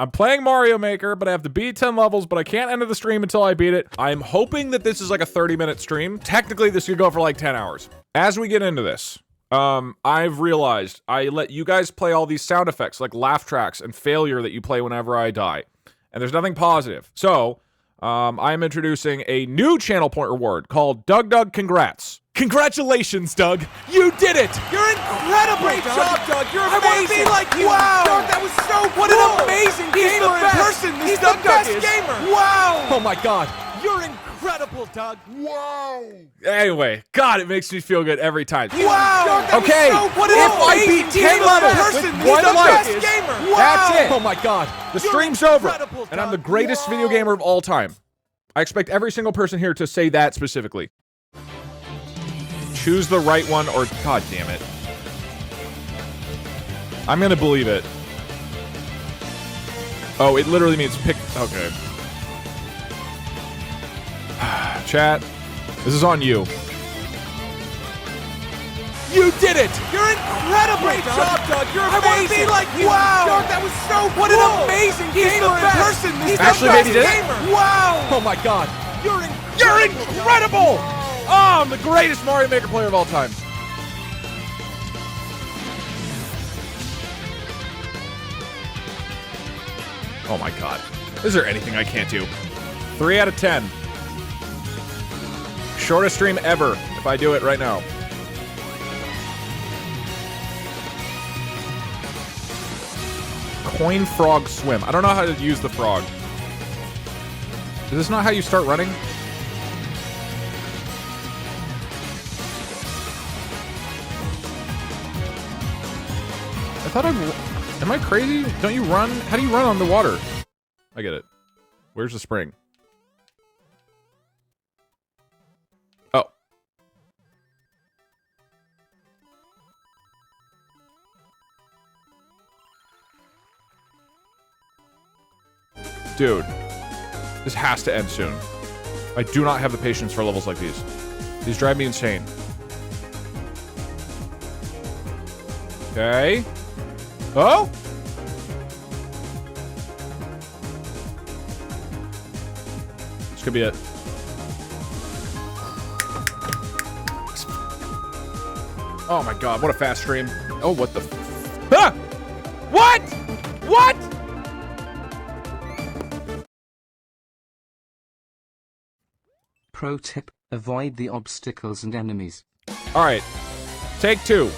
I'm playing Mario Maker, but I have to beat 10 levels, but I can't enter the stream until I beat it. I'm hoping that this is like a 30-minute stream. Technically, this could go for like 10 hours. As we get into this, I've realized I let you guys play all these sound effects, like laugh tracks and failure that you play whenever I die. And there's nothing positive. So, I'm introducing a new channel point reward called DougDoug Congrats. Congratulations, Doug! You did it! You're incredible! Great job, Doug! You're amazing! I want to be like you! Wow! Doug, that was so cool! What an amazing gamer in person this DougDoug is! Gamer! Wow! Oh my god! You're incredible, Doug! Wow! Anyway, God, it makes me feel good every time. Wow! Doug, okay, so, if I beat 10 levels with one life, that's it! Oh my god, the stream's over, and I'm the greatest video gamer of all time. I expect every single person here to say that specifically. Choose the right one or... God damn it. I'm gonna believe it. Oh, it literally means pick... Okay. Chat, this is on you. You did it! You're incredible! Great job, Doug! You're amazing! I want to be like you! Wow! Doug, that was so cool! What an amazing gamer in person! He's actually maybe did it? Wow! Oh my god! You're incredible! Oh, I'm the greatest Mario Maker player of all time. Oh my god. Is there anything I can't do? 3 out of 10. Shortest stream ever, if I do it right now. Coin frog swim. I don't know how to use the frog. Is this not how you start running? I thought am I crazy? Don't you run? How do you run on the water? I get it. Where's the spring? Oh. Dude. This has to end soon. I do not have the patience for levels like these. These drive me insane. Okay. Oh? This could be it. Oh my god, what a fast stream. Oh, what the ah! What? What? Pro tip, avoid the obstacles and enemies. Alright. Take 2.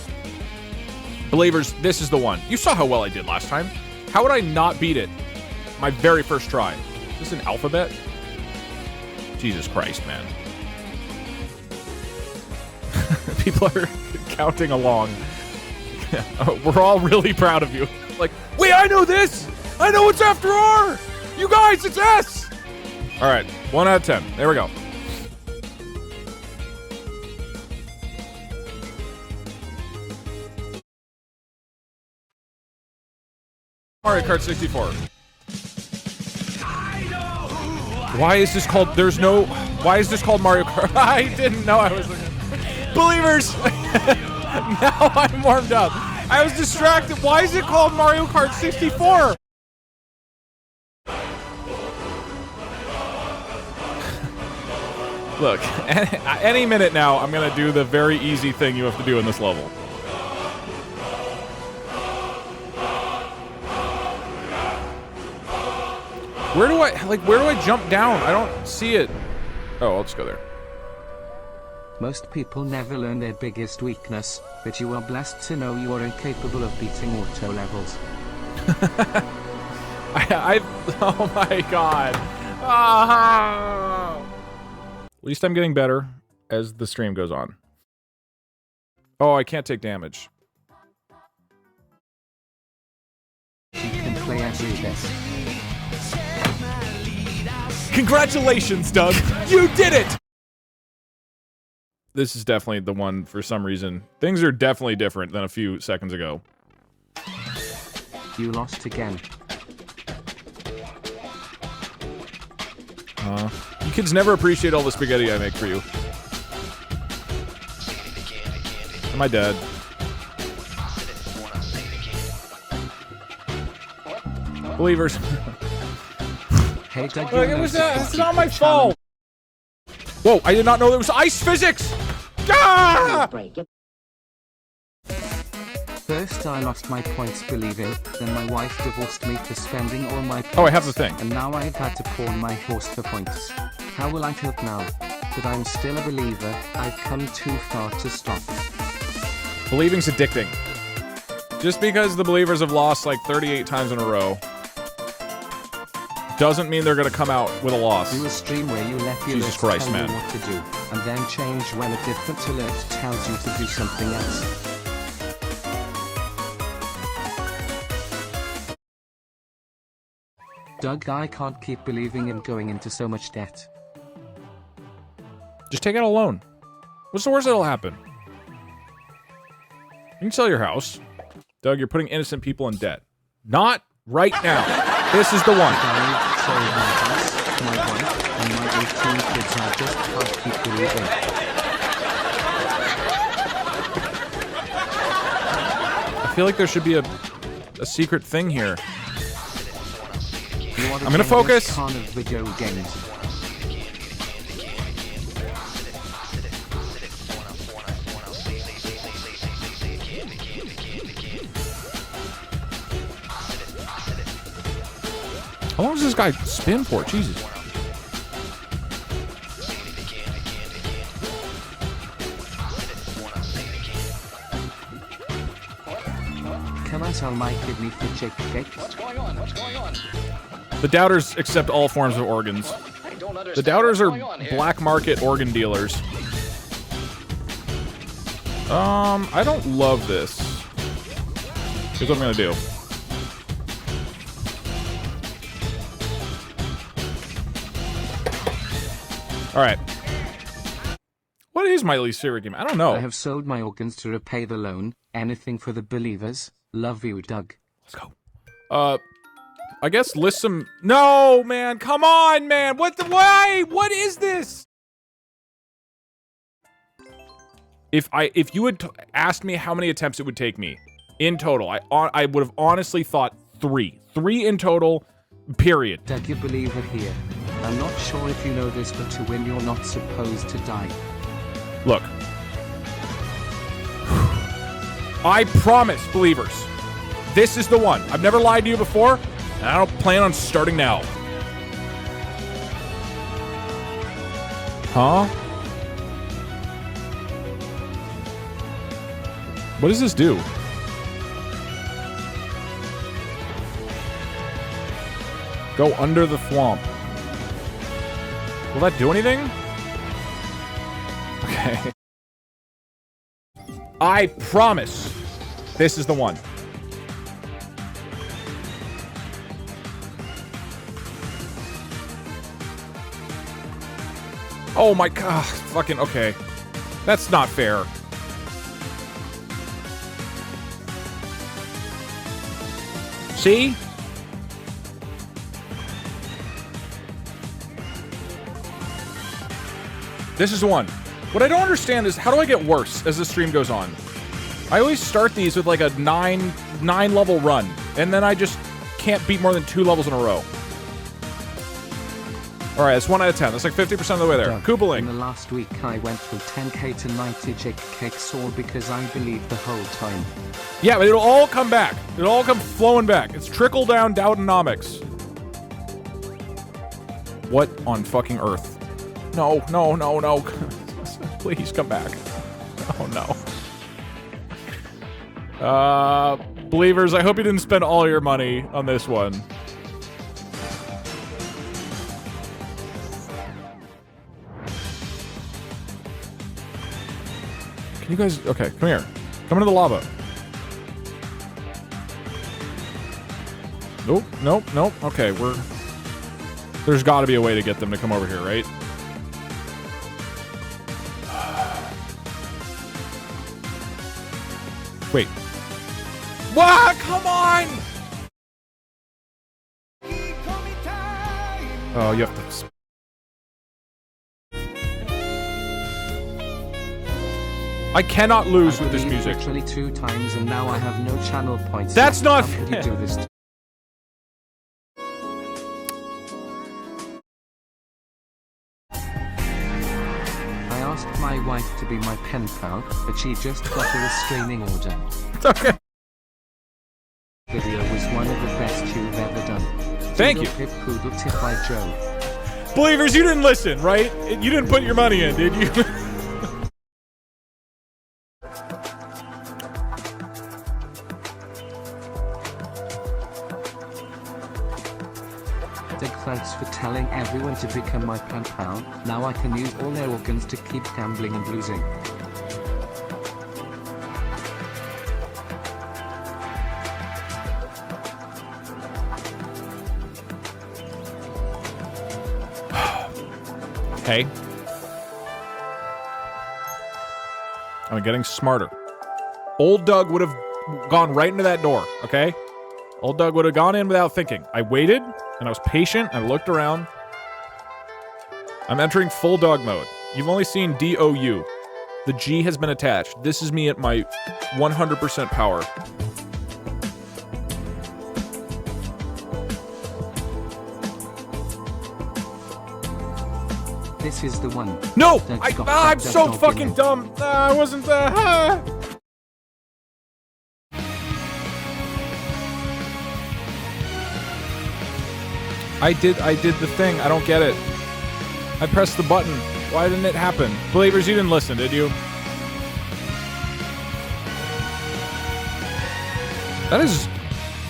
Believers, this is the one. You saw how well I did last time. How would I not beat it? My very first try. Is this an alphabet? Jesus Christ, man. People are counting along. We're all really proud of you. Like, wait, I know this! I know it's after R! You guys, it's S! Alright, 1 out of 10. There we go. Mario Kart 64. Why is this called... There's no... Why is this called Mario Kart? I didn't know I was looking... Believers! Now I'm warmed up. I was distracted. Why is it called Mario Kart 64? Look, any minute now, I'm gonna do the very easy thing you have to do in this level. Where do I jump down? I don't see it. Oh, I'll just go there. Most people never learn their biggest weakness, but you are blessed to know you are incapable of beating auto levels. Oh my god. Ah. At least I'm getting better as the stream goes on. Oh, I can't take damage. You can play every day. Congratulations, Doug! You did it! This is definitely the one for some reason. Things are definitely different than a few seconds ago. You lost again. You kids never appreciate all the spaghetti I make for you. Am I dead? Believers. Hey, Doug, Look, it's not my fault. Whoa, I did not know there was ice physics! Ah! First, I lost my points believing, then my wife divorced me for spending all my points. Oh, I have the thing. And now I've had to pawn my horse for points. How will I cope now? But I'm still a believer, I've come too far to stop. Believing's addicting. Just because the believers have lost like 38 times in a row doesn't mean they're gonna come out with a loss. Do a stream where you let your Jesus Christ, man. you what to do, and then change when a different alert tells you to do something else. Doug, I can't keep believing in going into so much debt. Just take out a loan. What's the worst that'll happen? You can sell your house. Doug, you're putting innocent people in debt. Not right now. This is the one. I sold my house, my wife, and my 18 kids. I just can't keep believing. I feel like there should be a secret thing here. I'm gonna focus. Kind of video games. How long does this guy spin for? Jesus. Can I sell my kidney for chick cakes? What's going on? What's going on? The doubters accept all forms of organs. I don't understand. The doubters what's are going on here. black market organ dealers. I don't love this. Here's what I'm gonna do. Alright. What is my least favorite game? I don't know. I have sold my organs to repay the loan. Anything for the believers. Love you, Doug. Let's go. I guess list some... No, man! Come on, man! What the... Why? What is this? If you had asked me how many attempts it would take me in total, I would have honestly thought 3. 3 in total, period. Doug, you believer here. I'm not sure if you know this, but to win you're not supposed to die. Look. I promise, believers. This is the one. I've never lied to you before, and I don't plan on starting now. Huh? What does this do? Go under the swamp. Will that do anything? Okay. I promise this is the one. Oh my god. Fucking okay. That's not fair. See? This is the one. What I don't understand is how do I get worse as the stream goes on? I always start these with like a 9 level run, and then I just can't beat more than 2 levels in a row. Alright, that's 1 out of 10. That's like 50% of the way there. Doug, Koopaling. in the last week I went from 10k to 90 cakes all because I believed the whole time. Yeah, but it'll all come back. It'll all come flowing back. It's trickle down Dougdonomics. What on fucking earth? No, no, no, no. Please come back. Oh no. Believers, I hope you didn't spend all your money on this one. Can you guys... Okay, come here. Come into the lava. Nope, nope, nope. Okay, we're... There's gotta be a way to get them to come over here, right? Wait. What? Come on! Oh, you have to... I cannot lose with this music. Literally 2 times and now I have no channel points. That's not How could you fair. do this? asked my wife to be my pen pal, but she just got a restraining order. It's okay. Video was one of the best you've ever done. Thank you. Pip Poodle tip by Joe. Believers, you didn't listen, right? You didn't put your money in, did you? Thanks for telling everyone to become my pen pal. Now I can use all their organs to keep gambling and losing. Hey. I'm getting smarter. Old Doug would have gone right into that door, okay? Old Doug would have gone in without thinking. I waited, and I was patient, I looked around. I'm entering full dog mode. You've only seen DOU. The G has been attached. This is me at my 100% power. This is the one. No! I'm so fucking dumb. I wasn't, I did the thing. I don't get it. I pressed the button. Why didn't it happen? Believers, you didn't listen, did you? That is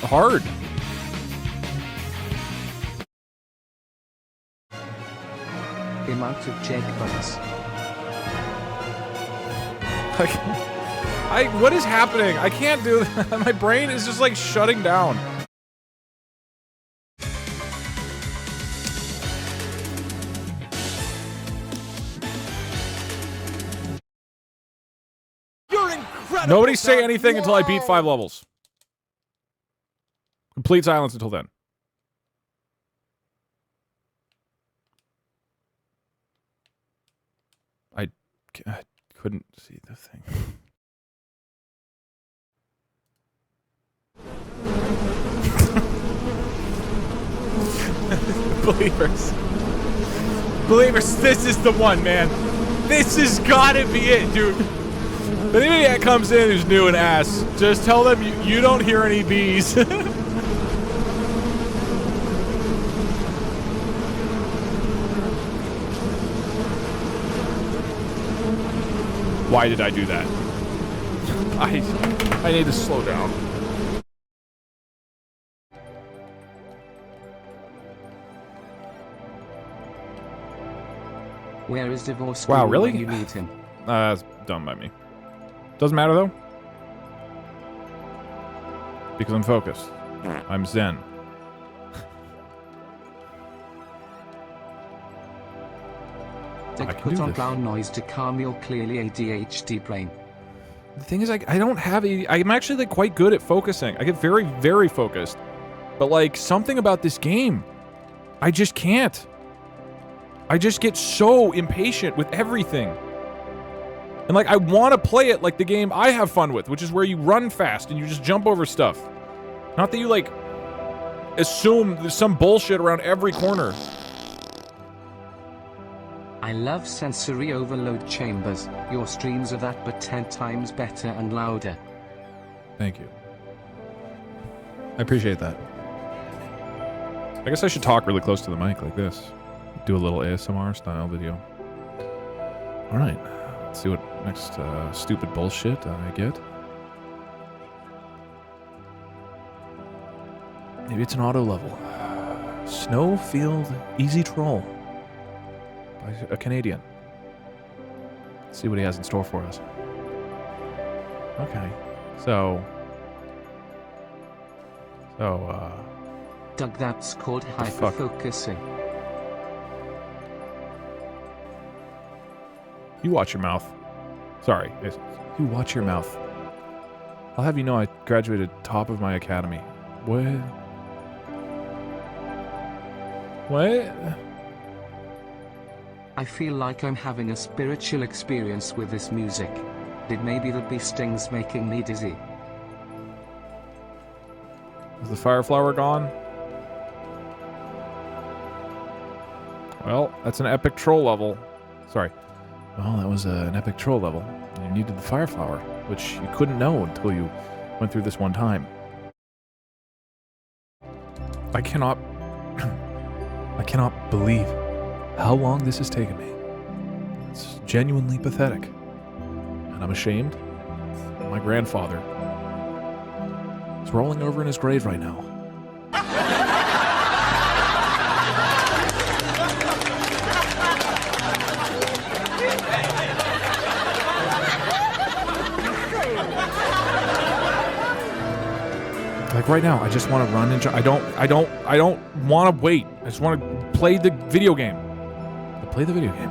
hard. The amount of Jake bugs. What is happening? I can't do that. My brain is just like shutting down. Nobody say anything until I beat 5 levels. Complete silence until then. I couldn't see the thing. Believers, this is the one, man. This has gotta be it, dude. If anybody that comes in who's new and asks, just tell them you don't hear any bees. Why did I do that? I need to slow down. Where is divorce? Wow, really? When you need him. That's dumb by me. Doesn't matter though. Because I'm focused. I'm zen. They put on brown noise to calm your clearly ADHD brain. The thing is, I don't have I'm actually like quite good at focusing. I get very, very focused. But like something about this game, I just can't. I just get so impatient with everything. And like I want to play it like the game I have fun with, which is where you run fast and you just jump over stuff. Not that you like assume there's some bullshit around every corner. I love sensory overload chambers. Your streams are that but 10 times better and louder. Thank you. I appreciate that. I guess I should talk really close to the mic like this. Do a little ASMR style video. Alright, let's see what next stupid bullshit I get. Maybe it's an auto level. Snowfield Easy Troll. By a Canadian. Let's see what he has in store for us. Okay. So, Doug, that's called hyper-focusing. You watch your mouth. Sorry. You watch your mouth. I'll have you know I graduated top of my academy. What? What? I feel like I'm having a spiritual experience with this music. It may be the bee stings making me dizzy. Is the fire flower gone? Well, that's an epic troll level. Sorry. Well, that was an epic troll level. You needed the fire flower, which you couldn't know until you went through this one time. I cannot... I cannot believe how long this has taken me. It's genuinely pathetic. And I'm ashamed. My grandfather is rolling over in his grave right now. Like right now, I just want to run and I don't want to wait. I just want to play the video game. Play the video game.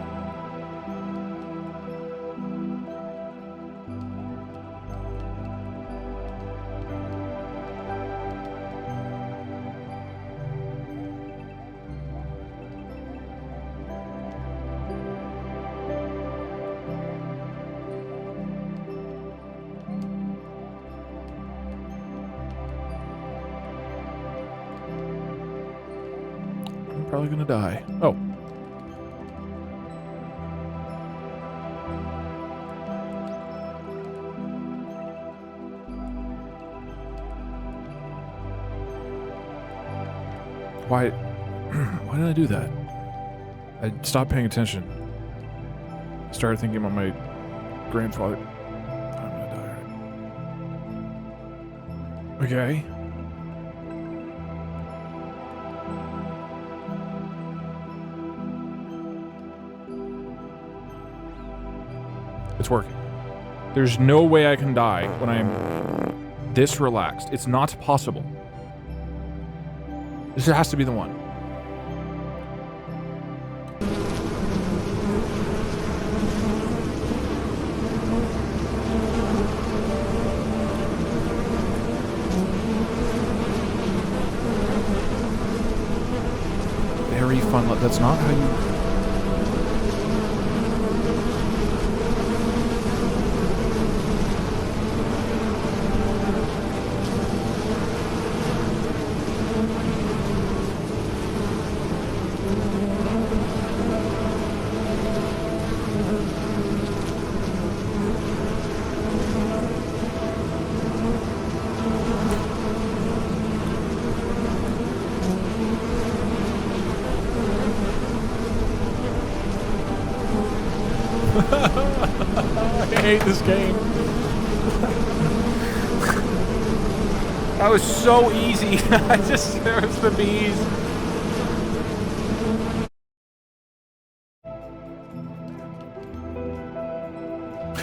I'm probably gonna die. Oh. Why did I do that? I stopped paying attention. I started thinking about my grandfather. I'm gonna die. Okay. It's working. There's no way I can die when I'm this relaxed. It's not possible. This has to be the one. Very fun. That's not how you... I hate this game. That was so easy. I just, there's the bees.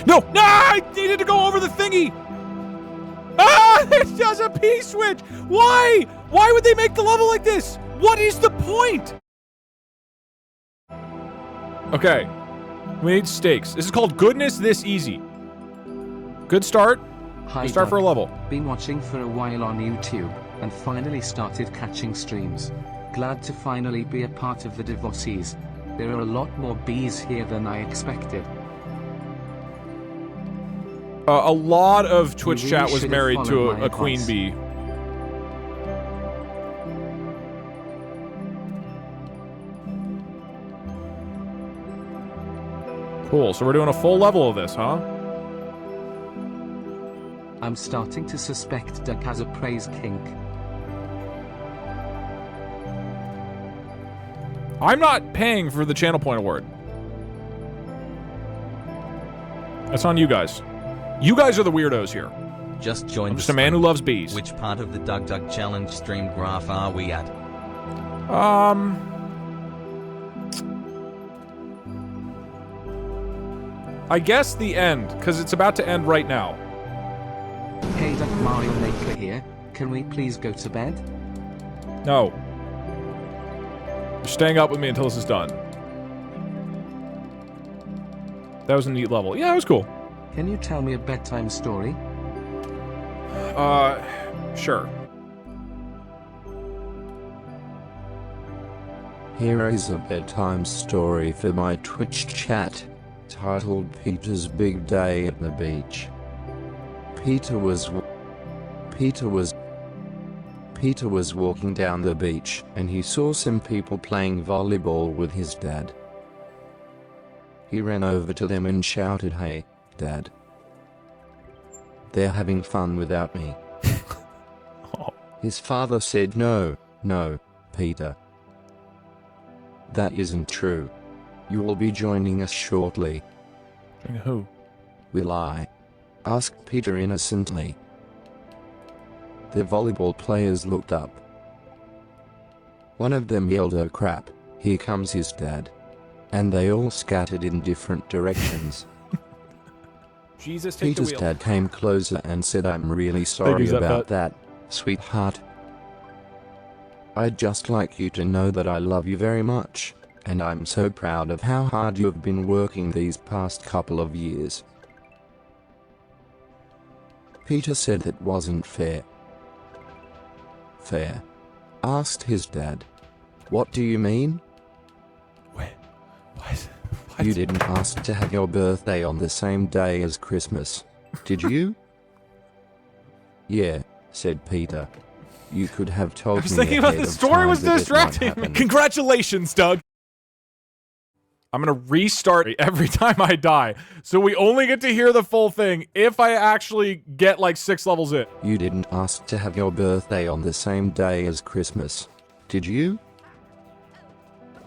No! No! I needed to go over the thingy! Ah! It's just a P-switch! Why? Why would they make the level like this? What is the point? Okay. We need stakes. This is called Goodness This Easy. Good start. Hi, Good start for a level. Been watching for a while on YouTube, and finally started catching streams. Glad to finally be a part of the divorcees. There are a lot more bees here than I expected. A lot of Twitch You really chat was should have married to followed my a queen advice. bee. Cool, so we're doing a full level of this, huh? I'm starting to suspect DougDoug has a praise kink. I'm not paying for the channel point award. That's on you guys. You guys are the weirdos here. Just joined. I'm just a man who loves bees. Which part of the DougDoug challenge stream graph are we at? I guess the end, because it's about to end right now. Hey Doug, Mario Maker here. Can we please go to bed? No. You're staying up with me until this is done. That was a neat level. Yeah, it was cool. Can you tell me a bedtime story? Sure. Here is a bedtime story for my Twitch chat, titled Peter's Big Day at the Beach. Peter was walking down the beach and he saw some people playing volleyball with his dad. He ran over to them and shouted, "Hey, Dad. They're having fun without me." Oh. His father said, "No, Peter. That isn't true. You will be joining us shortly." And who? "Will I?" asked Peter innocently. The volleyball players looked up. One of them yelled, "Oh crap, here comes his dad." And they all scattered in different directions. Jesus, take the Peter's wheel. dad came closer and said, "I'm really sorry Zep about that. that, sweetheart. I'd just like you to know that I love you very much, and I'm so proud of how hard you've been working these past couple of years." Peter said that wasn't fair. "Fair?" asked his dad. "What do you mean?" Wait, what? "You didn't ask to have your birthday on the same day as Christmas, did you?" "Yeah," said Peter. "You could have told me I was thinking about ahead the of story time was that it might distracting me. happen." Congratulations, Doug. I'm gonna restart every time I die, so we only get to hear the full thing if I actually get like 6 levels in. "You didn't ask to have your birthday on the same day as Christmas, did you?"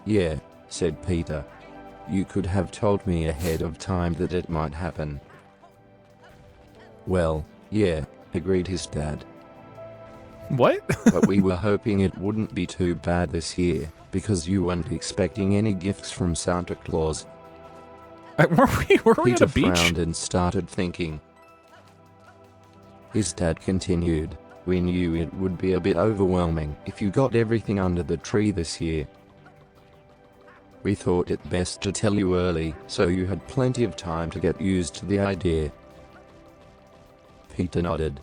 "Yeah," said Peter. "You could have told me ahead of time that it might happen." "Well, yeah," agreed his dad. What? "But we were hoping it wouldn't be too bad this year, because you weren't expecting any gifts from Santa Claus." Were we at Peter a beach? frowned and started thinking. His dad continued, "We knew it would be a bit overwhelming if you got everything under the tree this year. We thought it best to tell you early, so you had plenty of time to get used to the idea." Peter nodded.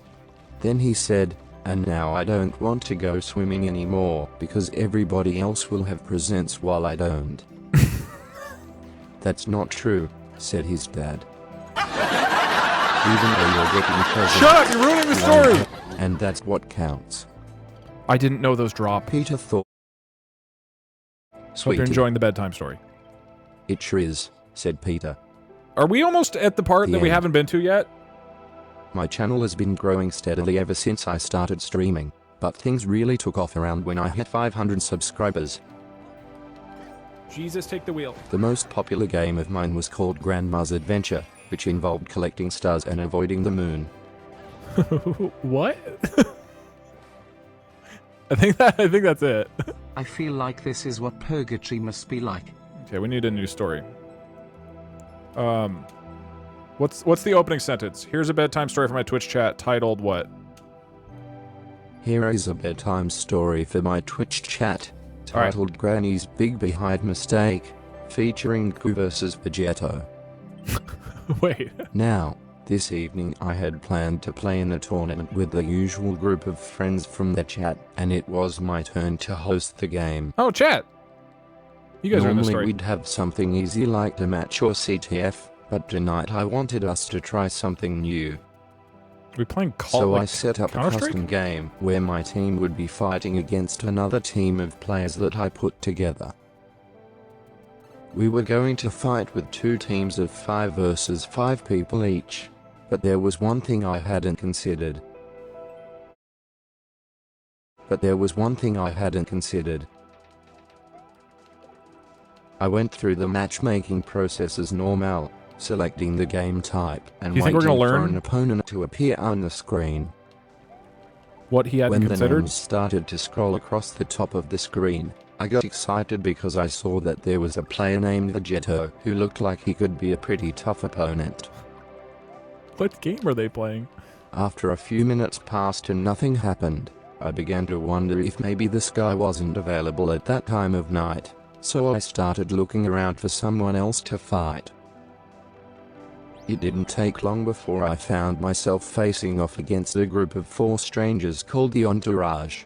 Then he said, "And now I don't want to go swimming anymore because everybody else will have presents while I don't." "That's not true," said his dad. "Even though you're getting presents, Shut up! You're ruining the story. and that's what counts." I didn't know those drop. Peter thought. Hope "Sweet, you're enjoying the bedtime story. it sure is," said Peter. Are we almost at the part The that we end. haven't been to yet? "My channel has been growing steadily ever since I started streaming, but things really took off around when I hit 500 subscribers. Jesus, take the wheel. The most popular game of mine was called Grandma's Adventure, which involved collecting stars and avoiding the moon." What? I think that's it. I feel like this is what purgatory must be like. Okay, we need a new story. What's the opening sentence? Here's a bedtime story from my Twitch chat titled what? "Here is a bedtime story for my Twitch chat, All right. titled Granny's Big Behind Mistake, featuring Goku vs Vegeto. Wait. Now, this evening I had planned to play in a tournament with the usual group of friends from the chat, and it was my turn to host the game. Oh, chat. You guys are in the Normally story. we'd have something easy like the match or CTF, but tonight I wanted us to try something new. We playing Call So like I set up a Counter-Strike? custom game where my team would be fighting against another team of players that I put together. We were going to fight with 2 teams of 5 versus 5 people each, but there was one thing I hadn't considered. I went through the matchmaking process as normal, selecting the game type and You think waiting we're gonna for learn? an opponent to appear on the screen. What he hadn't When the considered? names started to scroll across the top of the screen, I got excited because I saw that there was a player named Vegeto who looked like he could be a pretty tough opponent. What game are they playing? After a few minutes passed and nothing happened, I began to wonder if maybe this guy wasn't available at that time of night, so I started looking around for someone else to fight. It didn't take long before I found myself facing off against a group of 4 strangers called the Entourage.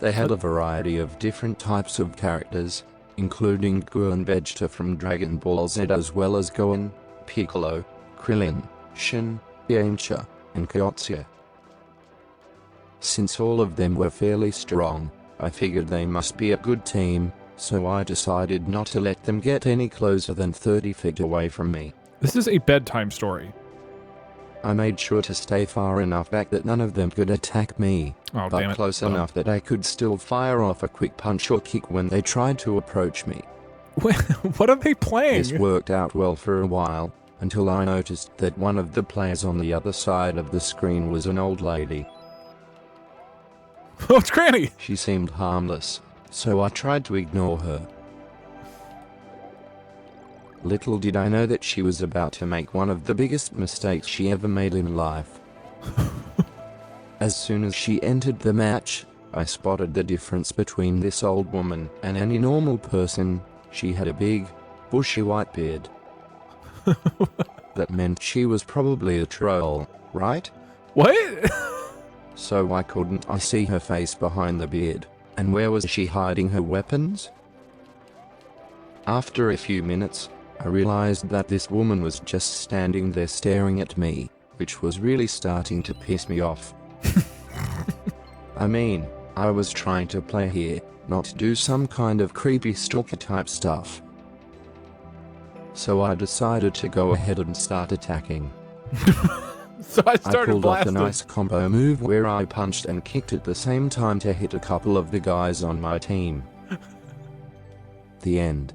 They had a variety of different types of characters, including Goku and Vegeta from Dragon Ball Z, as well as Gohan, Piccolo, Krillin, Shin, Yamcha, and Kyotsu. Since all of them were fairly strong, I figured they must be a good team, so I decided not to let them get any closer than 30 feet away from me. This is a bedtime story. I made sure to stay far enough back that none of them could attack me, Oh, but damn it. close Oh. enough that I could still fire off a quick punch or kick when they tried to approach me. What are they playing? This worked out well for a while, until I noticed that one of the players on the other side of the screen was an old lady. Oh, it's Granny. She seemed harmless, so I tried to ignore her. Little did I know that she was about to make one of the biggest mistakes she ever made in life. As soon as she entered the match, I spotted the difference between this old woman and any normal person. She had a big, bushy white beard. That meant she was probably a troll, right? What? So why couldn't I see her face behind the beard? And where was she hiding her weapons? After a few minutes, I realized that this woman was just standing there staring at me, which was really starting to piss me off. I mean, I was trying to play here, not do some kind of creepy stalker type stuff. So I decided to go ahead and start attacking. So I I started pulled off a blasting. nice combo move where I punched and kicked at the same time to hit a couple of the guys on my team. The end.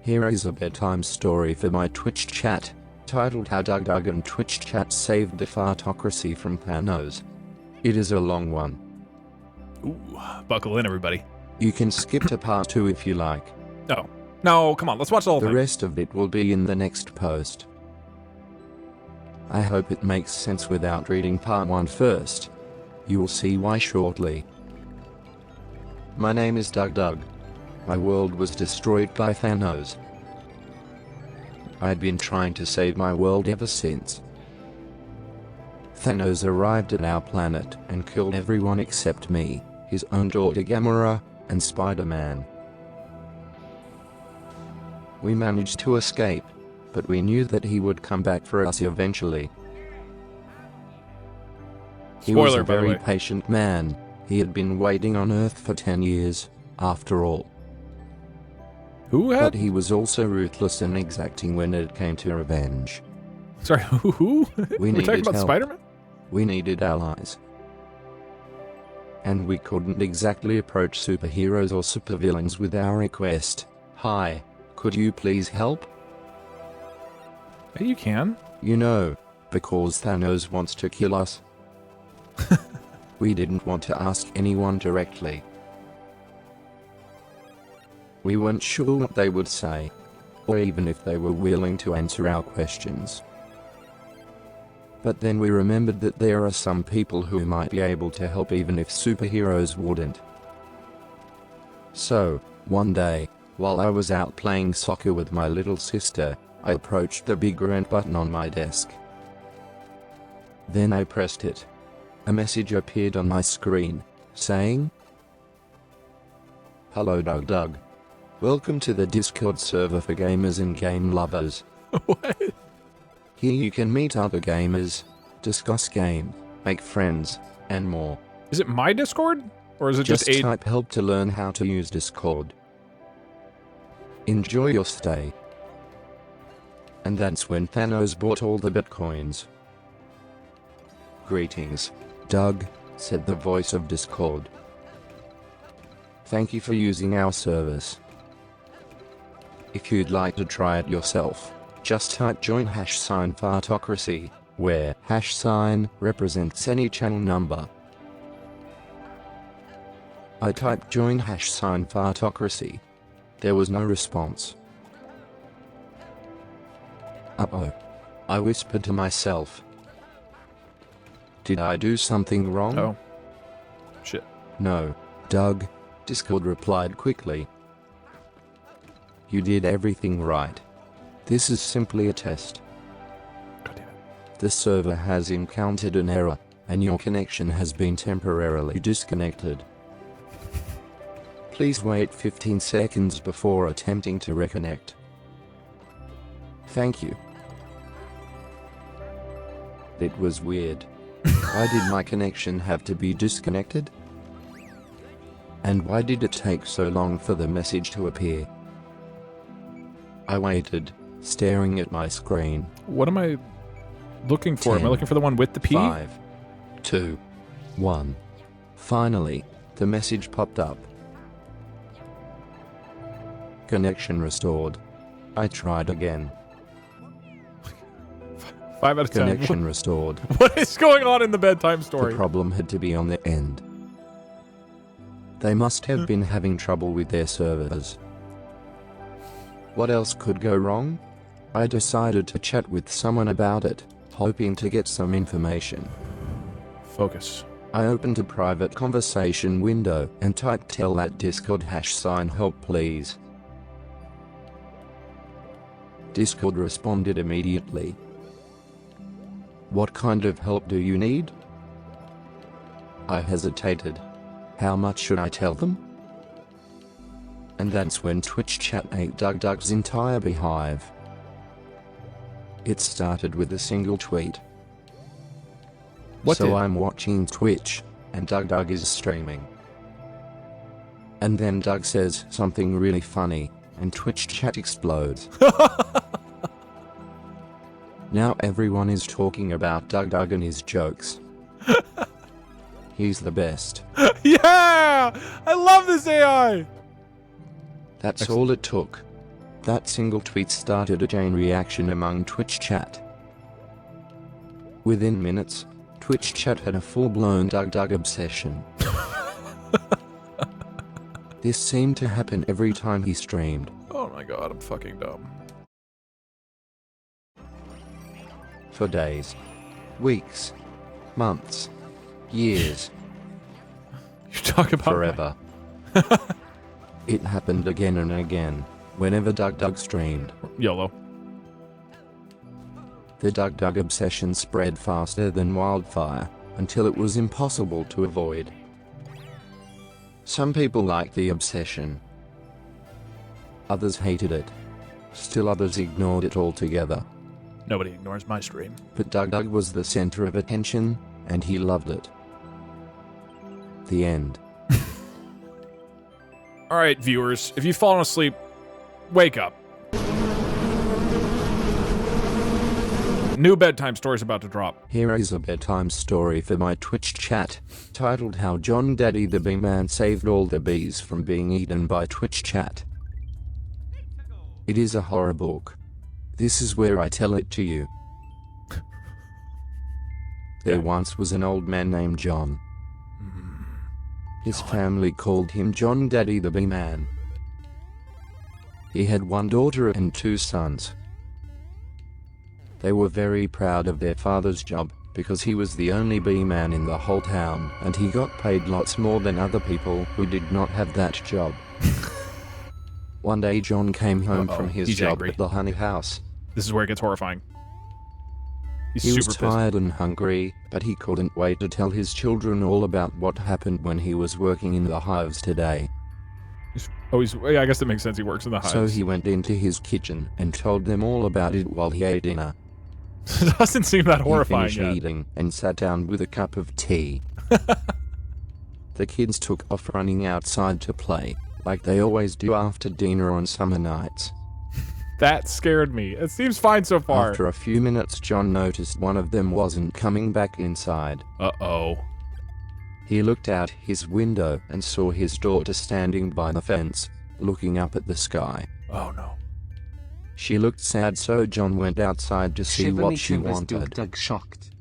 Here is a bedtime story for my Twitch chat, titled How DougDoug and Twitch chat saved the fartocracy from Thanos. It is a long one. Ooh, buckle in, everybody. You can skip to part 2 if you like. No. No, come on, let's watch the whole The thing. rest of it will be in the next post. I hope it makes sense without reading part 1 first. You'll see why shortly. My name is DougDoug. My world was destroyed by Thanos. I'd been trying to save my world ever since. Thanos arrived at our planet and killed everyone except me, his own daughter Gamora, and Spider-Man. We managed to escape, but we knew that he would come back for us eventually. He was Spoiler, a by the very way. patient man. He had been waiting on Earth for 10 years, after all. Who But had? he was also ruthless and exacting when it came to revenge. Sorry, who? We We're talking needed about help. Spider-Man? We needed allies. And we couldn't exactly approach superheroes or supervillains with our request. Hi, could you please help? Hey, you can. You know, because Thanos wants to kill us. We didn't want to ask anyone directly. We weren't sure what they would say, or even if they were willing to answer our questions. But then we remembered that there are some people who might be able to help even if superheroes wouldn't. So, one day, while I was out playing soccer with my little sister, I approached the big red button on my desk. Then I pressed it. A message appeared on my screen, saying, "Hello DougDoug. Welcome to the Discord server for gamers and game lovers. What? Here you can meet other gamers, discuss games, make friends, and more. Is it my Discord? Or is it Just just a... type help to learn how to use Discord. Enjoy your stay." And that's when Thanos bought all the bitcoins. "Greetings, Doug," said the voice of Discord. "Thank you for using our service. If you'd like to try it yourself, just type join #fartocracy, where # represents any channel number." I typed join #fartocracy. There was no response. Uh-oh. I whispered to myself. Did I do something wrong? Oh. Shit. No, Doug, Discord replied quickly. You did everything right. This is simply a test. God damn it. The server has encountered an error, and your connection has been temporarily disconnected. Please wait 15 seconds before attempting to reconnect. Thank you. It was weird. Why did my connection have to be disconnected? And why did it take so long for the message to appear? I waited, staring at my screen. What am I looking for? Am I 10, looking for the one with the P? 5, 2, 1. Finally, the message popped up. Connection restored. I tried again. 5 out of 10. Connection restored. What is going on in the bedtime story? The problem had to be on their end. They must have been having trouble with their servers. What else could go wrong? I decided to chat with someone about it, hoping to get some information. Focus. I opened a private conversation window and typed tell at Discord # help please. Discord responded immediately. What kind of help do you need? I hesitated. How much should I tell them? And that's when Twitch chat ate DougDoug's entire beehive. It started with a single tweet. So I'm watching Twitch, and DougDoug is streaming. And then Doug says something really funny, and Twitch chat explodes. Now everyone is talking about DougDoug and his jokes. He's the best. Yeah! I love this AI! That's all it took. That single tweet started a chain reaction among Twitch chat. Within minutes, Twitch chat had a full-blown DougDoug obsession. This seemed to happen every time he streamed. Oh my god, I'm fucking dumb. For days, weeks, months, years, You talk about forever. It happened again and again, whenever DougDoug streamed. YOLO. The DougDoug obsession spread faster than wildfire, until it was impossible to avoid. Some people liked the obsession. Others hated it. Still others ignored it altogether. Nobody ignores my stream. But DougDoug was the center of attention, and he loved it. The end. Alright, viewers, if you've fallen asleep, wake up. New bedtime story's about to drop. Here is a bedtime story for my Twitch chat, titled How John Daddy the Bee Man Saved All the Bees from Being Eaten by Twitch chat. It is a horror book. This is where I tell it to you. There once was an old man named John. His family called him John Daddy the Bee Man. He had one daughter and 2 sons. They were very proud of their father's job, because he was the only bee man in the whole town, and he got paid lots more than other people who did not have that job. One day John came home from his He's job angry. at the honey house. This is where it gets horrifying. He's He super was pissed. tired and hungry, but he couldn't wait to tell his children all about what happened when he was working in the hives today. Yeah, I guess that makes sense. He works in the hives. So he went into his kitchen and told them all about it while he ate dinner. It doesn't seem that horrifying He yet. finished eating and sat down with a cup of tea. The kids took off running outside to play, like they always do after dinner on summer nights. That scared me. It seems fine so far. After a few minutes, John noticed one of them wasn't coming back inside. Uh-oh. He looked out his window and saw his daughter standing by the fence, looking up at the sky. Oh no. She looked sad, so John went outside to see Shiver what me she timbers, wanted. DougDoug shocked.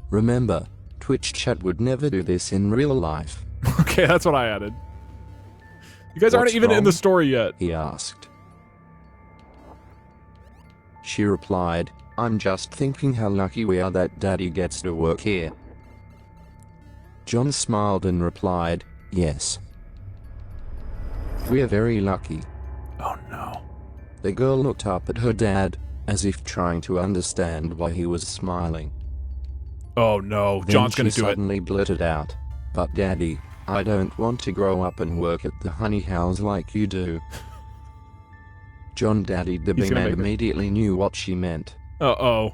Remember, Twitch chat would never do this in real life, Okay, that's what I added. You guys aren't What's even in wrong? the story yet. he asked. She replied, I'm just thinking how lucky we are that Daddy gets to work here. John smiled and replied, yes. We're very lucky. Oh no. The girl looked up at her dad, as if trying to understand why he was smiling. Oh no. Then John's she gonna do it. suddenly blurted out, but Daddy, I don't want to grow up and work at the honey house like you do. John Daddy the He's bee gonna man make her- immediately knew what she meant. Uh-oh.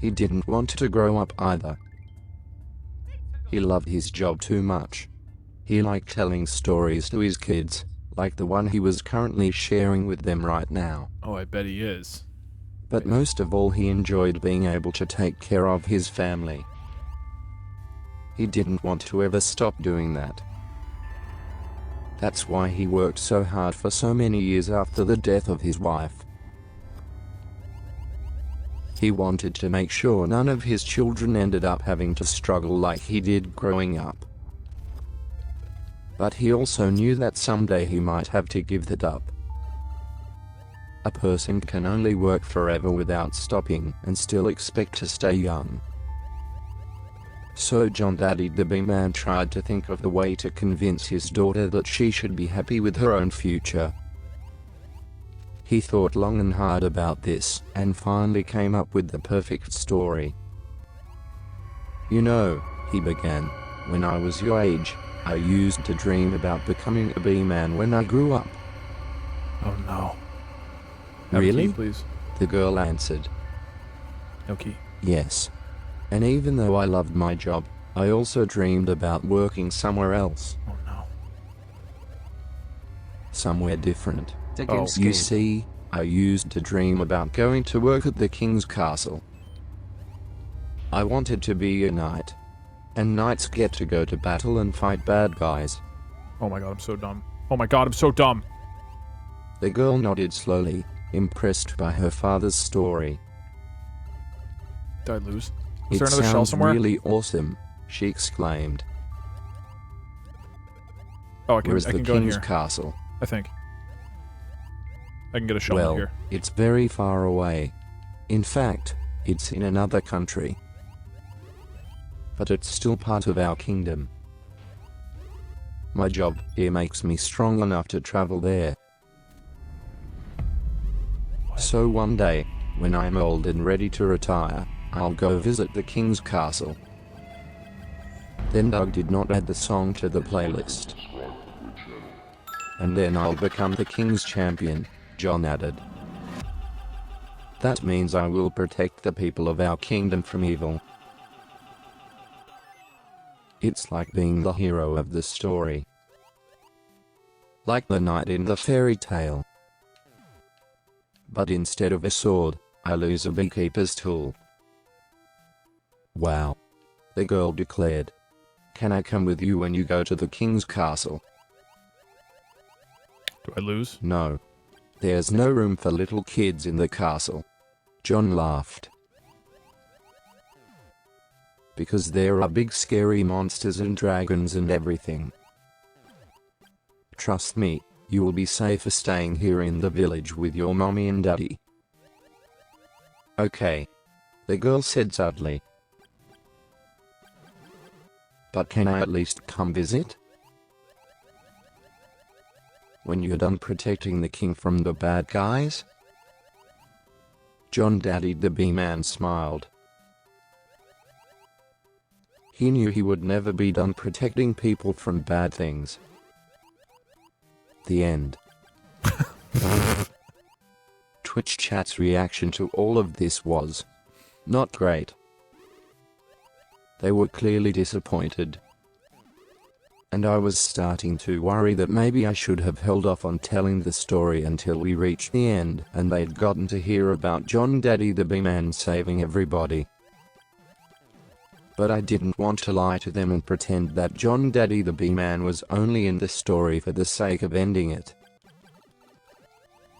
He didn't want to grow up either. He loved his job too much. He liked telling stories to his kids, like the one he was currently sharing with them right now. Oh, I bet he is. But most of all, he enjoyed being able to take care of his family. He didn't want to ever stop doing that. That's why he worked so hard for so many years after the death of his wife. He wanted to make sure none of his children ended up having to struggle like he did growing up. But he also knew that someday he might have to give that up. A person can only work forever without stopping and still expect to stay young. So John Daddy the B-Man tried to think of the way to convince his daughter that she should be happy with her own future. He thought long and hard about this, and finally came up with the perfect story. You know, he began, when I was your age, I used to dream about becoming a B-Man when I grew up. Oh no. Have a Really? key, please. The girl answered. No key. Yes. And even though I loved my job, I also dreamed about working somewhere else. Oh no. Somewhere different. Again, You see, I used to dream about going to work at the king's castle. I wanted to be a knight. And knights get to go to battle and fight bad guys. Oh my god, I'm so dumb. Oh my god, I'm so dumb. The girl nodded slowly, impressed by her father's story. Did I lose? Is It there another shell sounds somewhere? really awesome, she exclaimed. Oh, I can Where's I the can go in king's here. castle? I think. I can get a shell Well, in here. it's very far away. In fact, it's in another country. But it's still part of our kingdom. My job here makes me strong enough to travel there. So one day, when I'm old and ready to retire, I'll go visit the king's castle. Then Doug did not add the song to the playlist. And then I'll become the king's champion, John added. That means I will protect the people of our kingdom from evil. It's like being the hero of the story. Like the knight in the fairy tale. But instead of a sword, I lose a beekeeper's tool. Wow. The girl declared. Can I come with you when you go to the king's castle? Do I lose? No. There's no room for little kids in the castle. John laughed. Because there are big scary monsters and dragons and everything. Trust me, you will be safer staying here in the village with your mommy and daddy. Okay. The girl said sadly. But can I at least come visit? When you're done protecting the king from the bad guys? John Daddy the B-Man smiled. He knew he would never be done protecting people from bad things. The end. Twitch chat's reaction to all of this was not great. They were clearly disappointed. And I was starting to worry that maybe I should have held off on telling the story until we reached the end and they'd gotten to hear about John Daddy the B-Man saving everybody. But I didn't want to lie to them and pretend that John Daddy the B-Man was only in the story for the sake of ending it.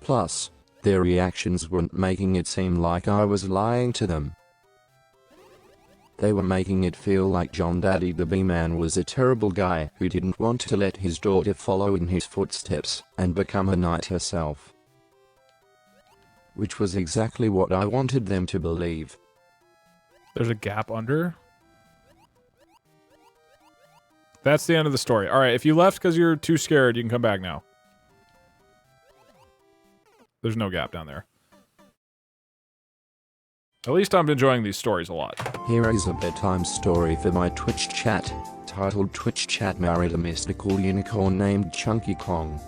Plus, their reactions weren't making it seem like I was lying to them. They were making it feel like John Daddy the B-Man was a terrible guy who didn't want to let his daughter follow in his footsteps and become a knight herself. Which was exactly what I wanted them to believe. There's a gap under. That's the end of the story. Alright, if you left because you're too scared, you can come back now. There's no gap down there. At least I'm enjoying these stories a lot. Here is a bedtime story for my Twitch chat, titled Twitch Chat Married a Mystical Unicorn Named Chunky Kong.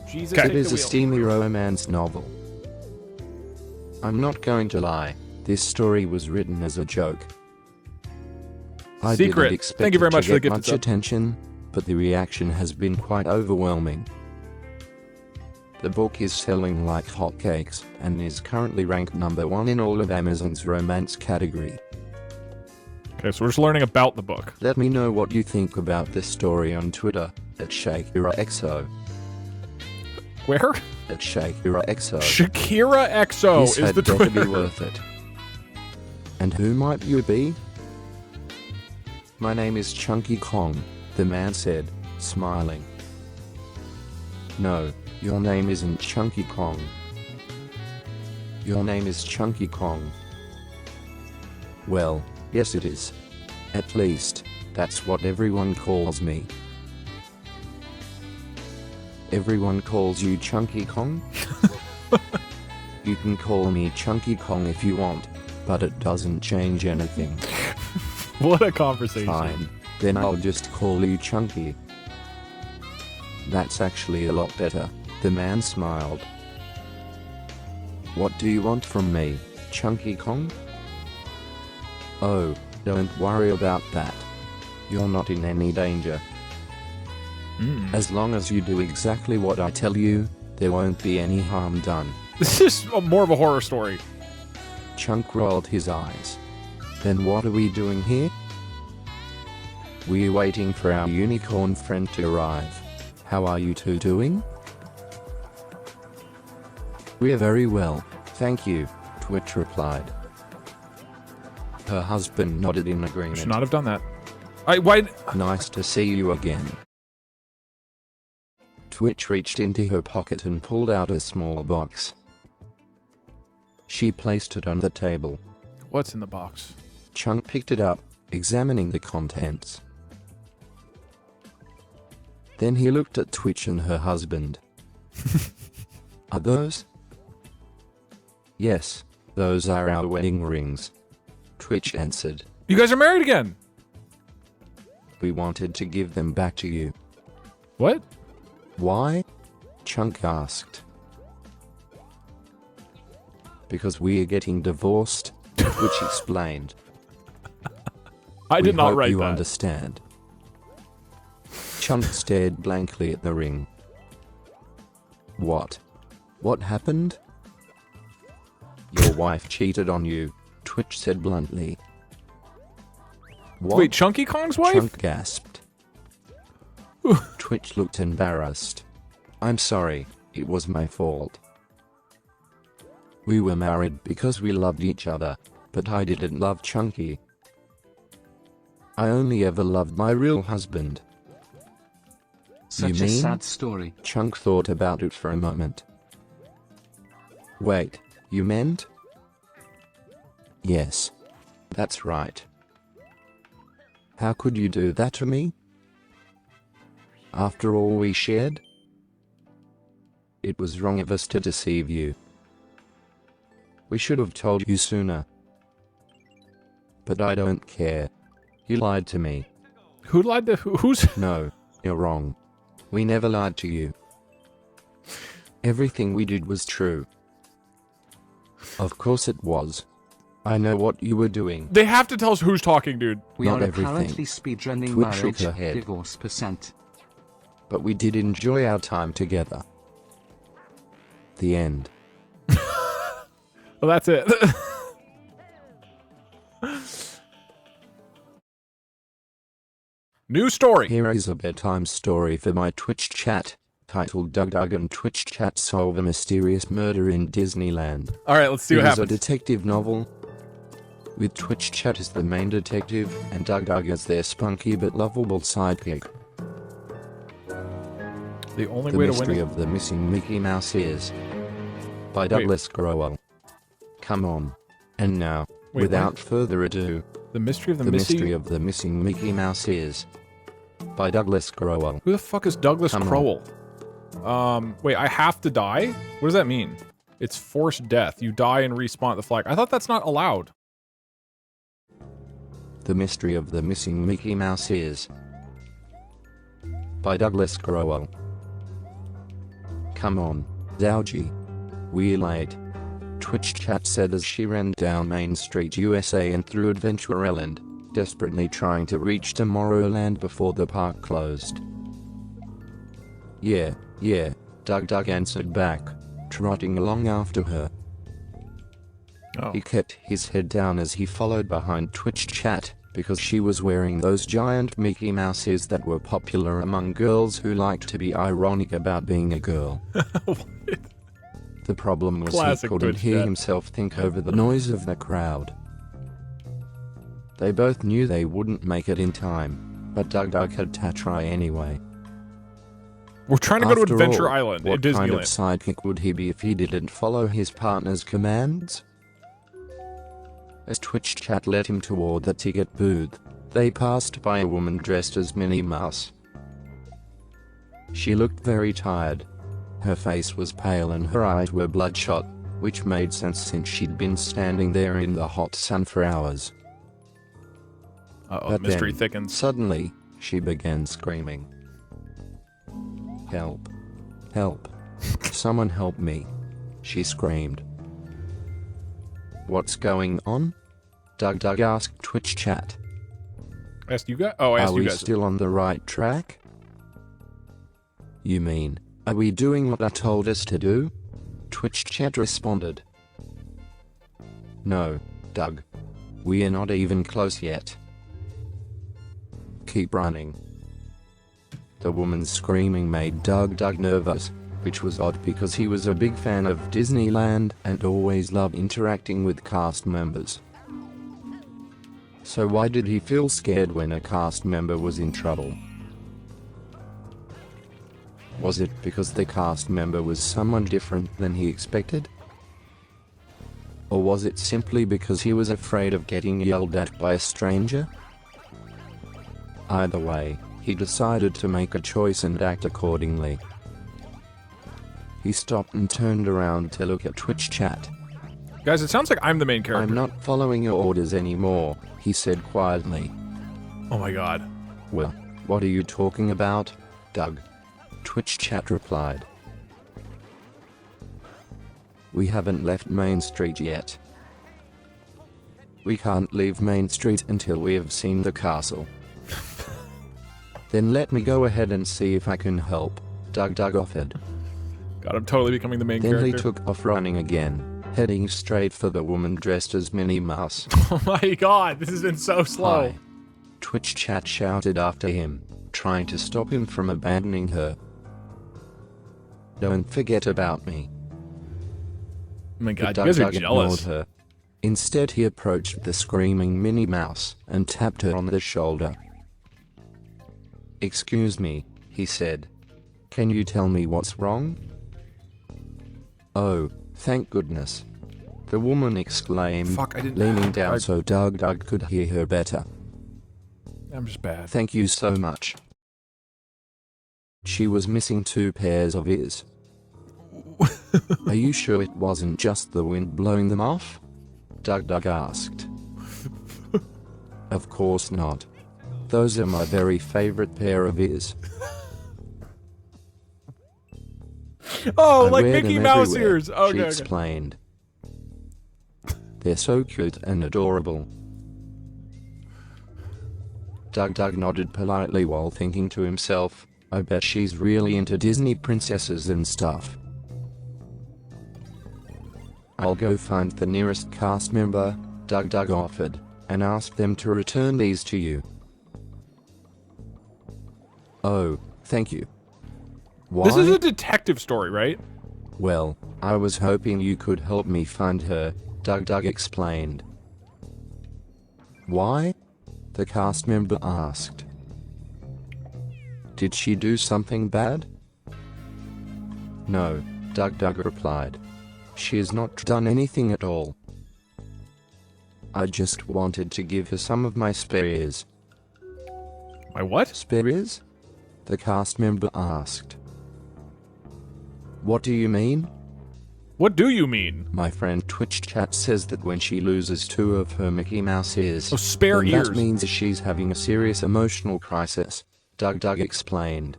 Jesus, It is a steamy romance novel. I'm not going to lie, this story was written as a joke. I Secret. didn't expect Thank you very it to much for the get gifted much sub. attention, but the reaction has been quite overwhelming. The book is selling like hotcakes, and is currently ranked #1 in all of Amazon's romance category. Okay, so we're just learning about the book. Let me know what you think about this story on Twitter, @ShakiraXO. Where? @ShakiraXO. Shakira XO This is had the better Twitter. be worth it. And who might you be? My name is Chunky Kong, the man said, smiling. No, your name isn't Chunky Kong. Your name is Chunky Kong. Well, yes it is. At least, that's what everyone calls me. Everyone calls you Chunky Kong? You can call me Chunky Kong if you want, but it doesn't change anything. What a conversation. Fine, then I'll just call you Chunky. That's actually a lot better, the man smiled. What do you want from me, Chunky Kong? Oh, don't worry about that. You're not in any danger. As long as you do exactly what I tell you, there won't be any harm done. This is more of a horror story. Chunk rolled his eyes. Then what are we doing here? We're waiting for our unicorn friend to arrive. How are you two doing? We're very well, thank you, Twitch replied. Her husband nodded in agreement. Should not have done that. Why? Nice to see you again. Twitch reached into her pocket and pulled out a small box. She placed it on the table. What's in the box? Chunk picked it up, examining the contents. Then he looked at Twitch and her husband. Are those? Yes, those are our wedding rings, Twitch answered. You guys are married again. We wanted to give them back to you. What? Why? Chunk asked. Because we are getting divorced, Twitch explained. I did We not hope write you that. understand. Chunk stared blankly at the ring. What? What happened? Your wife cheated on you, Twitch said bluntly. What? Wait, Chunky Kong's wife? Chunk gasped. Twitch looked embarrassed. I'm sorry, it was my fault. We were married because we loved each other, but I didn't love Chunky. I only ever loved my real husband. Such You a mean? sad story. Chunk thought about it for a moment. Wait, you meant? Yes. That's right. How could you do that to me? After all we shared? It was wrong of us to deceive you. We should have told you sooner. But I don't care. You lied to me. Who lied to who's? No, you're wrong. We never lied to you. Everything we did was true. Of course it was. I know what you were doing. They have to tell us who's talking, dude. We Not are everything. apparently speedrunning Twitch shook marriage her head. divorce percent. But we did enjoy our time together. The end. Well, that's it. New story. Here is a bedtime story for my Twitch chat, titled DougDoug and Twitch Chat Solve a Mysterious Murder in Disneyland. All right, let's see what It is a happens. detective novel, with Twitch Chat as the main detective and DougDoug as their spunky but lovable sidekick. The only The way to Mystery win. of the Missing Mickey Mouse Ears, by Wait. Douglas Growell. Come on. And now, Wait, without further ado, The mystery of the The Missy. Mystery of the Missing Mickey Mouse Ears, by Douglas Growell. Who the fuck is Douglas Come on. Crowell? Wait, I have to die? What does that mean? It's forced death. You die and respawn at the flag. I thought that's not allowed. The Mystery of the Missing Mickey Mouse Ears, by Douglas Growell. Come on, Dowgy. We're late, Twitch Chat said as she ran down Main Street, USA and through Adventure Island, desperately trying to reach Tomorrowland before the park closed. Yeah, DougDoug answered back, trotting along after her. Oh. He kept his head down as he followed behind Twitch Chat, because she was wearing those giant Mickey Mouses that were popular among girls who liked to be ironic about being a girl. The problem was Classic he couldn't Twitch hear Chat. himself think over the noise of the crowd. They both knew they wouldn't make it in time, but DougDoug had to try anyway. We're trying to go to After Adventure all, Island in what kind of Disneyland. sidekick would he be if he didn't follow his partner's commands? As Twitch Chat led him toward the ticket booth, they passed by a woman dressed as Minnie Mouse. She looked very tired. Her face was pale and her eyes were bloodshot, which made sense since she'd been standing there in the hot sun for hours. Uh-oh, But mystery then, thickens. suddenly, she began screaming. Help. Help. Someone help me. She screamed. What's going on? DougDoug asked Twitch Chat. Asked you guys? Oh, I asked Are you we guys. still on the right track? You mean, are we doing what I told us to do? Twitch Chat responded. No, Doug. We are not even close yet. Keep running. The woman's screaming made DougDoug nervous, which was odd because he was a big fan of Disneyland and always loved interacting with cast members. So why did he feel scared when a cast member was in trouble? Was it because the cast member was someone different than he expected? Or was it simply because he was afraid of getting yelled at by a stranger? Either way, he decided to make a choice and act accordingly. He stopped and turned around to look at Twitch Chat. Guys, it sounds like I'm the main character. I'm not following your orders anymore, he said quietly. Oh my god. Well, what are you talking about, Doug? Twitch Chat replied. We haven't left Main Street yet. We can't leave Main Street until we have seen the castle. Then let me go ahead and see if I can help, DougDoug offered. God, I'm totally becoming the main Then he character. took off running again, heading straight for the woman dressed as Minnie Mouse. Oh my god, this has been so slow. Hi. Twitch Chat shouted after him, trying to stop him from abandoning her. Don't forget about me. Oh my god, But you guys are DougDoug jealous. ignored her. Instead, he approached the screaming Minnie Mouse and tapped her on the shoulder. Excuse me, he said. Can you tell me what's wrong? Oh, thank goodness. The woman exclaimed, Fuck, I didn't- leaning down so DougDoug could hear her better. I'm just bad. Thank you so much. She was missing 2 pairs of ears. Are you sure it wasn't just the wind blowing them off? DougDoug asked. Of course not. Those are my very favorite pair of ears. Oh, I like wear Mickey them Mouse everywhere, ears. she Okay, okay. explained. They're so cute and adorable. DougDoug nodded politely while thinking to himself, I bet she's really into Disney princesses and stuff. I'll go find the nearest cast member, DougDoug offered, and ask them to return these to you. Oh, thank you. Why? This is a detective story, right? Well, I was hoping you could help me find her, DougDoug explained. Why? The cast member asked. Did she do something bad? No, DougDoug replied. She has not done anything at all. I just wanted to give her some of my spare ears. My what? Spare ears? The cast member asked. What do you mean? What do you mean? My friend Twitch Chat says that when she loses 2 of her Mickey Mouse ears, Oh, spare then ears. that means she's having a serious emotional crisis, DougDoug explained.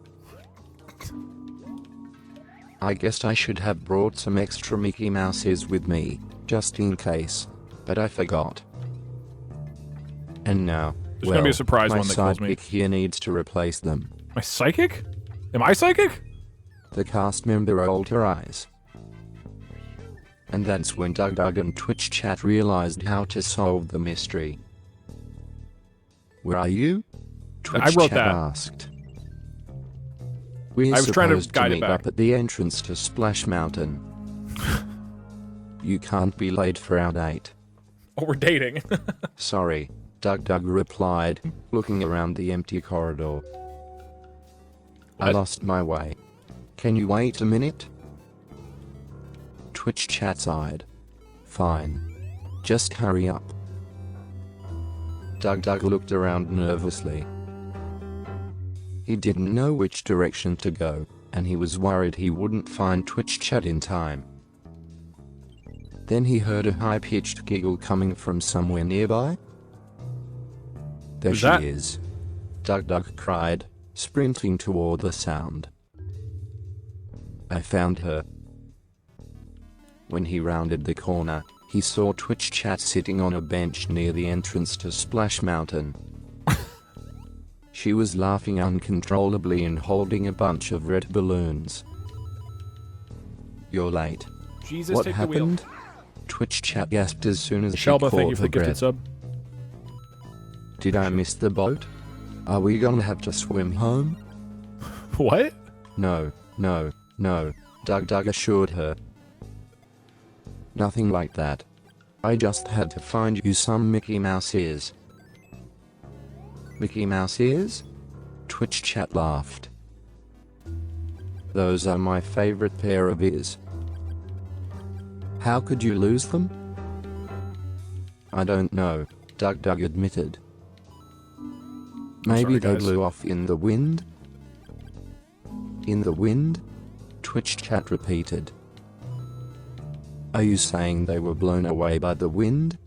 I guess I should have brought some extra Mickey Mouse ears with me, just in case, but I forgot. And now, There's gonna be a surprise my one that kills me. sidekick here needs to replace them. My psychic? Am I psychic? The cast member rolled her eyes. And that's when DougDoug and Twitch chat realized how to solve the mystery. Where are you? Twitch I wrote chat that. asked. We're I was trying to supposed guide it meet back. up at the entrance to Splash Mountain. You can't be late for our date. Oh, we're dating. Sorry, DougDoug replied, looking around the empty corridor. I What? lost my way. Can you wait a minute? Twitch chat sighed. Fine. Just hurry up. DougDoug looked around nervously. He didn't know which direction to go, and he was worried he wouldn't find Twitch chat in time. Then he heard a high-pitched giggle coming from somewhere nearby. There Who's she that? is. DougDoug cried, sprinting toward the sound. I found her. When he rounded the corner, he saw Twitch chat sitting on a bench near the entrance to Splash Mountain. She was laughing uncontrollably and holding a bunch of red balloons. You're late. Jesus, What take the wheel. happened? Twitch chat gasped as soon as she Shelba, caught thank you for her the gifted breath. sub. Did I miss the boat? Are we gonna have to swim home? What? No, no, no, DougDoug assured her. Nothing like that. I just had to find you some Mickey Mouse ears. Mickey Mouse ears? Twitch chat laughed. Those are my favorite pair of ears. How could you lose them? I don't know, DougDoug admitted. Maybe sorry, they guys. blew off in the wind? In the wind? Twitch chat repeated. Are you saying they were blown away by the wind?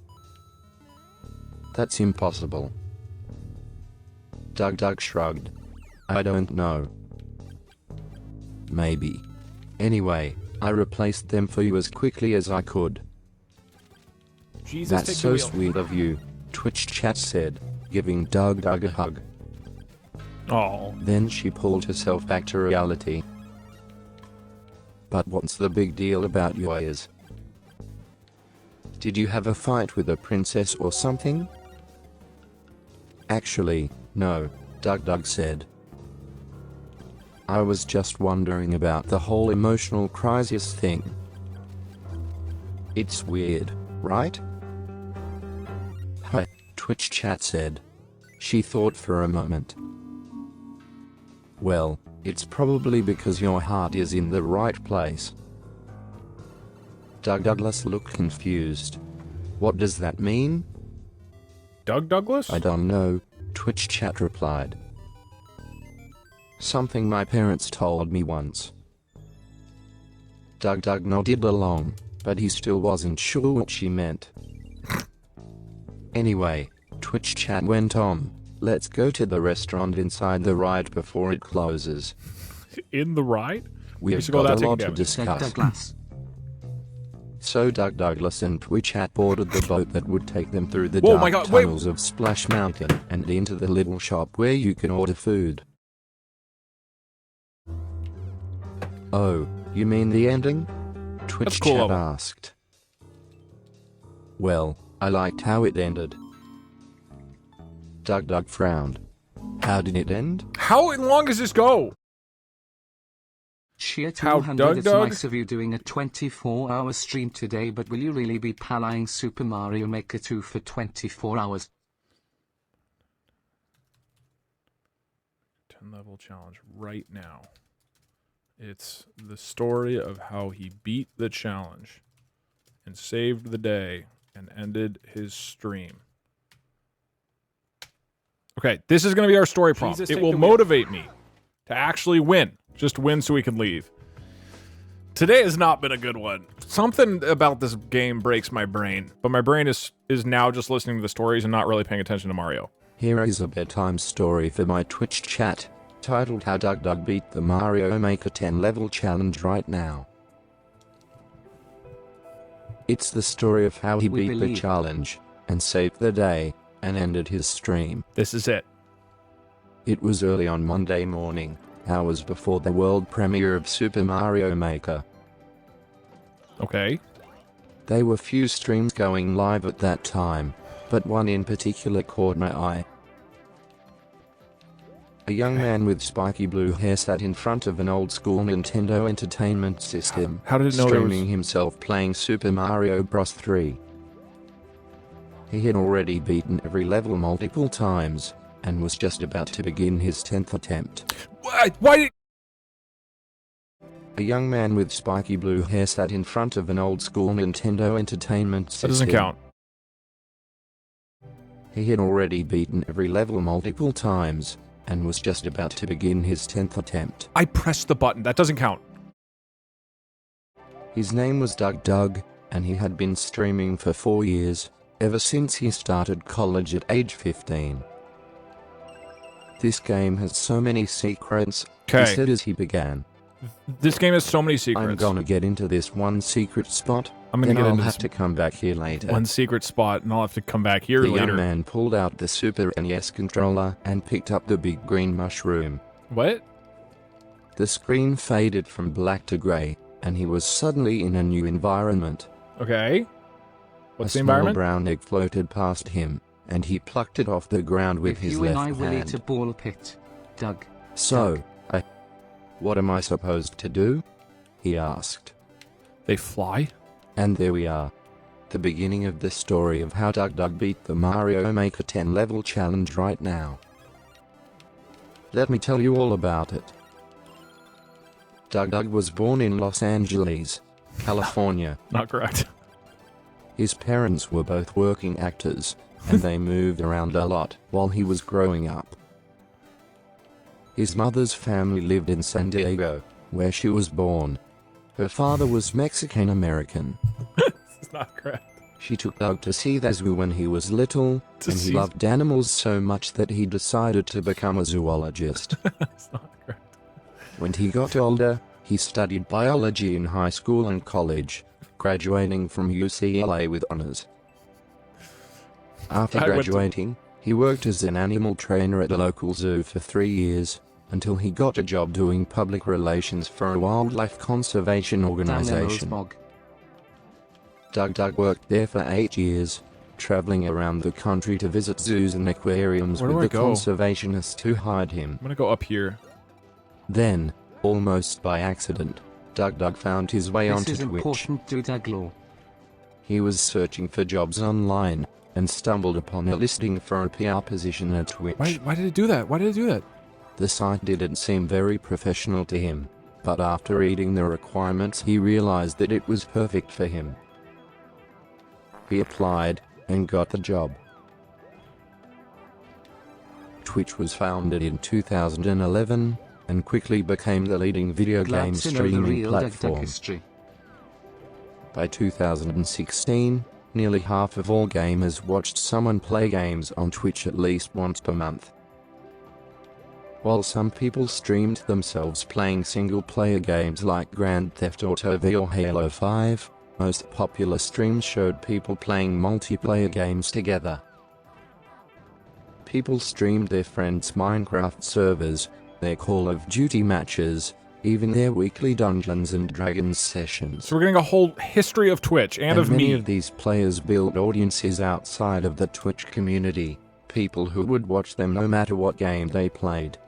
That's impossible. DougDoug shrugged. I don't know. Maybe. Anyway, I replaced them for you as quickly as I could. Jesus, That's take the so wheel. sweet of you, Twitch chat said, giving DougDoug a hug. Oh, Then she pulled herself back to reality. But what's the big deal about your ears? Did you have a fight with a princess or something? Actually, no, DougDoug said. I was just wondering about the whole emotional crisis thing. It's weird, right? Hi, Twitch chat said. She thought for a moment. Well, it's probably because your heart is in the right place. Douglas looked confused. What does that mean? Doug Douglas? I don't know, Twitch chat replied. Something my parents told me once. DougDoug nodded along, but he still wasn't sure what she meant. Anyway, Twitch chat went on. Let's go to the restaurant inside the ride before it closes. In the ride? We've should go got without a lot taking to damage. Said discuss. Douglas. So Douglas and Twitch chat boarded the boat that would take them through the Whoa, dark my God, wait. tunnels of Splash Mountain and into the little shop where you can order food. Oh, you mean the ending? Twitch That's cool chat level. asked. Well, I liked how it ended. DougDoug frowned. How did it end? How long does this go? Sheer How 200, it's DougDoug? nice of you doing a 24-hour stream today, but will you really be playing Super Mario Maker 2 for 24 hours? 10 level challenge right now. It's the story of how he beat the challenge and saved the day and ended his stream. Okay, this is going to be our story prompt. Jesus, It take will the wheel. motivate me to actually win. Just win so we can leave. Today has not been a good one. Something about this game breaks my brain, but my brain is now just listening to the stories and not really paying attention to Mario. Here is a bedtime story for my Twitch chat, titled How DougDoug Beat the Mario Maker 10 Level Challenge right now. It's the story of how he We beat the believe. challenge and saved the day and ended his stream. This is it. It was early on Monday morning, hours before the world premiere of Super Mario Maker. Okay. There were few streams going live at that time, but one in particular caught my eye. A young man with spiky blue hair sat in front of an old-school Nintendo Entertainment System, How did it know there was- streaming himself playing Super Mario Bros. 3. He had already beaten every level multiple times, and was just about to begin his 10th attempt. Why did... A young man with spiky blue hair sat in front of an old-school Nintendo Entertainment System. That doesn't count. He had already beaten every level multiple times, and was just about to begin his 10th attempt. I pressed the button. That doesn't count. His name was DougDoug, and he had been streaming for 4 years, ever since he started college at age 15. This game has so many secrets, he Okay. said as he began. This game has so many secrets. I'm gonna get into this one secret spot, I'm gonna then get I'll into have this to come back here later. one secret spot, and I'll have to come back here The later. young man pulled out the Super NES controller and picked up the big green mushroom. What? The screen faded from black to grey, and he was suddenly in a new environment. Okay. What's a the small environment? brown egg floated past him, and he plucked it off the ground with If his you left and I will hand. eat a ball pit, Doug. So, what am I supposed to do? He asked. They fly? And there we are. The beginning of the story of how DougDoug beat the Mario Maker 10 level challenge right now. Let me tell you all about it. DougDoug was born in Los Angeles, California. Not correct. His parents were both working actors, and they moved around a lot while he was growing up. His mother's family lived in San Diego, where she was born. Her father was Mexican American. It's not correct. She took Doug to see the zoo when he was little, To and he see- loved animals so much that he decided to become a zoologist. It's not correct. When he got older, he studied biology in high school and college, graduating from UCLA with honors. After I went to- graduating, he worked as an animal trainer at a local zoo for 3 years, until he got a job doing public relations for a wildlife conservation Down in organization. Rosebog. DougDoug worked there for 8 years, traveling around the country to visit zoos and aquariums Where with do I the go? conservationists who hired him. I'm gonna go up here. Then, almost by accident, DougDoug found his way This onto is Twitch. important to Doug Law. He was searching for jobs online, and stumbled upon a listing for a PR position at Twitch. Why did it do that? Why did it do that? The site didn't seem very professional to him, but after reading the requirements he realized that it was perfect for him. He applied, and got the job. Twitch was founded in 2011, and quickly became the leading video game Glad to know the streaming real DougDoug platform. history. By 2016, nearly half of all gamers watched someone play games on Twitch at least once per month. While some people streamed themselves playing single-player games like Grand Theft Auto V or Halo 5, most popular streams showed people playing multiplayer games together. People streamed their friends' Minecraft servers, their Call of Duty matches, even their weekly Dungeons and Dragons sessions. So we're getting a whole history of Twitch and of many me. of these players built audiences outside of the Twitch community, people who would watch them no matter what game they played.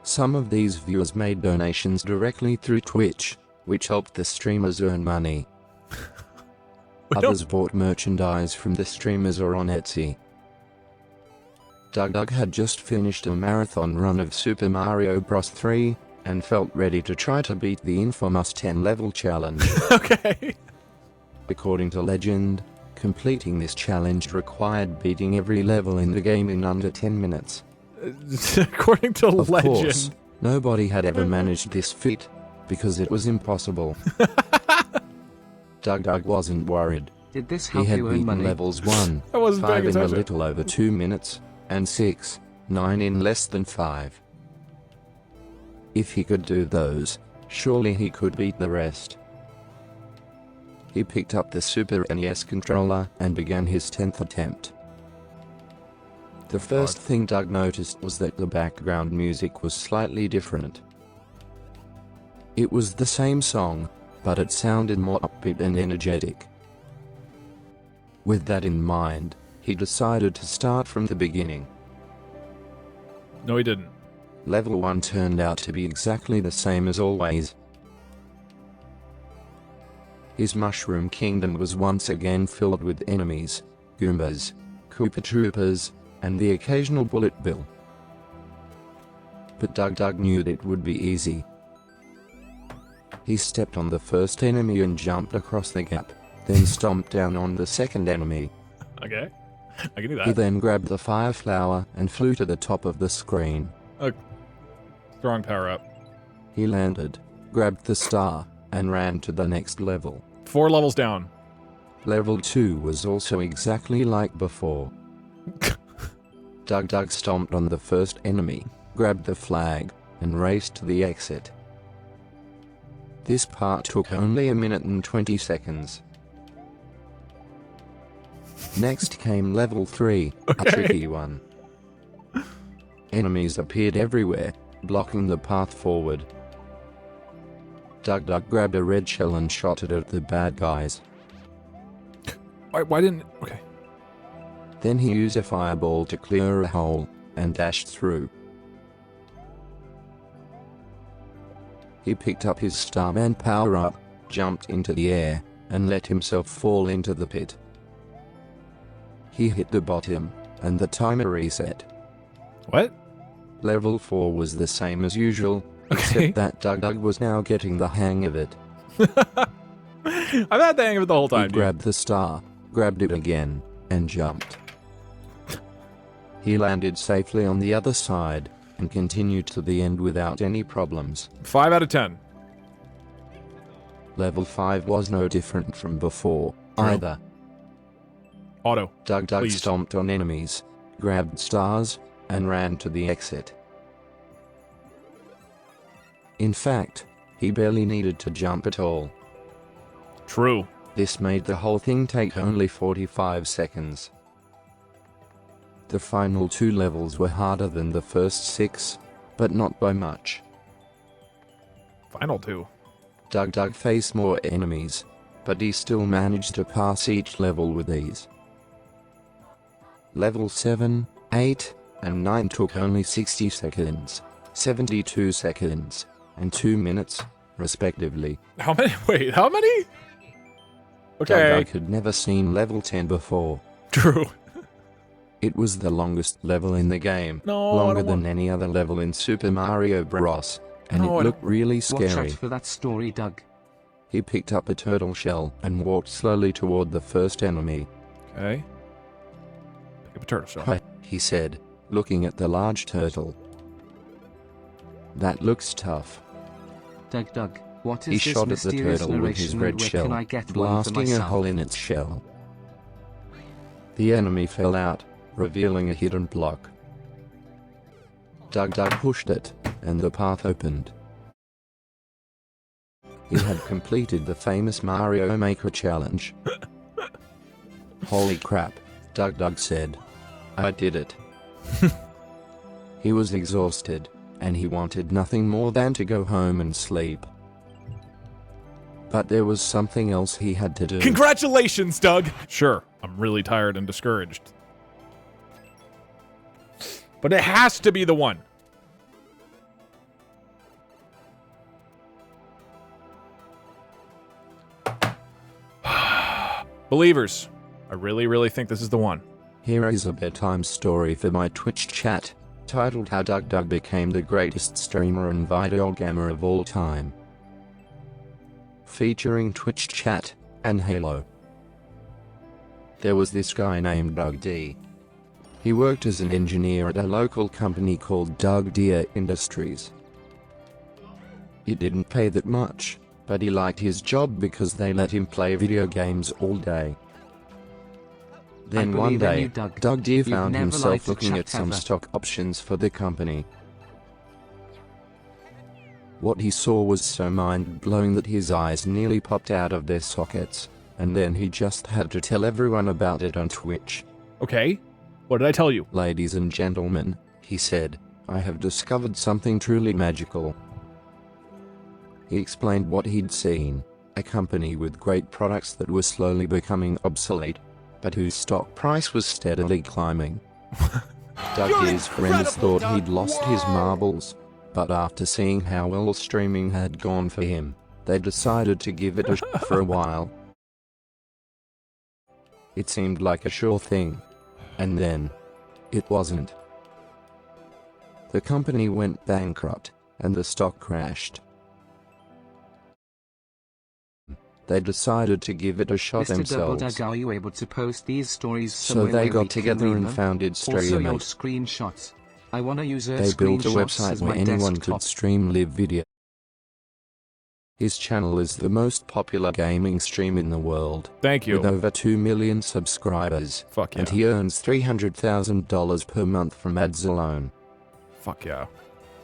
Some of these viewers made donations directly through Twitch, which helped the streamers earn money. We don't- Others bought merchandise from the streamers or on Etsy. DougDoug had just finished a marathon run of Super Mario Bros. 3, and felt ready to try to beat the infamous 10-level challenge. Okay. According to legend, completing this challenge required beating every level in the game in under 10 minutes. According to Of legend. course, nobody had ever managed this feat, because it was impossible. DougDoug wasn't worried. Did this He help had you earn beaten money? levels 1, I wasn't 5 paying in a attention. little over 2 minutes, and 6, 9 in less than 5. If he could do those, surely he could beat the rest. He picked up the Super NES controller and began his 10th attempt. The first thing Doug noticed was that the background music was slightly different. It was the same song, but it sounded more upbeat and energetic. With that in mind, he decided to start from the beginning. No, he didn't. Level 1 turned out to be exactly the same as always. His mushroom kingdom was once again filled with enemies, Goombas, Koopa Troopers, and the occasional Bullet Bill. But DougDoug knew that it would be easy. He stepped on the first enemy and jumped across the gap, then stomped down on the second enemy. Okay. I can do He that. then grabbed the fire flower and flew to the top of the screen. Strong power up. He landed, grabbed the star, and ran to the next level. 4 levels down. Level 2 was also exactly like before. DougDoug stomped on the first enemy, grabbed the flag, and raced to the exit. This part took only 1 minute and 20 seconds. Next came level 3, a tricky one. Enemies appeared everywhere, blocking the path forward. DougDoug grabbed a red shell and shot it at the bad guys. Why didn't... Okay. Then he used a fireball to clear a hole, and dashed through. He picked up his Starman power-up, jumped into the air, and let himself fall into the pit. He hit the bottom, and the timer reset. What? Level 4 was the same as usual, Okay. except that DougDoug was now getting the hang of it. I've had the hang of it the whole He time, dude. grabbed the star, grabbed it again, and jumped. He landed safely on the other side, and continued to the end without any problems. 5 out of 10. Level 5 was no different from before, either. Auto. DougDoug Please. stomped on enemies, grabbed stars, and ran to the exit. In fact, he barely needed to jump at all. True. This made the whole thing take only 45 seconds. The final 2 levels were harder than the first 6, but not by much. Final 2. DougDoug faced more enemies, but he still managed to pass each level with ease. Level 7, 8, and 9 took only 60 seconds, 72 seconds, and 2 minutes, respectively. How many? Wait, how many? Okay. DougDoug had never seen level 10 before. True. It was the longest level in the game, No, I longer don't than want- any other level in Super Mario Bros., and No, I it looked really Watch out scary. for that story, Doug. He picked up a turtle shell and walked slowly toward the first enemy. Okay. Pick up a turtle shell. "Hi," he said, looking at the large turtle. "That looks tough." Doug, what is He this shot at the mysterious turtle with his narration red and where shell, can I get one for blasting a myself? hole in its shell. The enemy fell out, revealing a hidden block. DougDoug pushed it, and the path opened. He had completed the famous Mario Maker challenge. "Holy crap," DougDoug said. "I did it." He was exhausted, and he wanted nothing more than to go home and sleep. But there was something else he had to do. Congratulations, Doug! Sure, I'm really tired and discouraged. But it has to be the one. Believers, I really think this is the one. Here is a bedtime story for my Twitch chat, titled How DougDoug Became the Greatest Streamer and Video Gamer of All Time. Featuring Twitch chat and Halo. There was this guy named Doug D. He worked as an engineer at a local company called DougDoug Industries. It didn't pay that much, but he liked his job because they let him play video games all day. Then I one believe in day, you, Doug. Doug D You've found never himself lied to looking chat at some ever. stock options for the company. What he saw was so mind-blowing that his eyes nearly popped out of their sockets, and then he just had to tell everyone about it on Twitch. Okay. What did I tell you? Ladies and gentlemen, he said, I have discovered something truly magical. He explained what he'd seen, a company with great products that were slowly becoming obsolete, but whose stock price was steadily climbing. Doug, his friends thought he'd lost his marbles, but after seeing how well streaming had gone for him, they decided to give it a shot for a while. It seemed like a sure thing. And then, it wasn't. The company went bankrupt, and the stock crashed. They decided to give it a shot Mr. themselves. DougDoug, are you able to post these stories So somewhere they where we got can together read and them? founded Also your Streamate. screenshots. I wanna use They built a screenshots website as where my anyone desktop. could stream live video. His channel is the most popular gaming stream in the world, Thank you. with over 2 million subscribers, Fuck yeah. and he earns $300,000 per month from ads alone, Fuck yeah.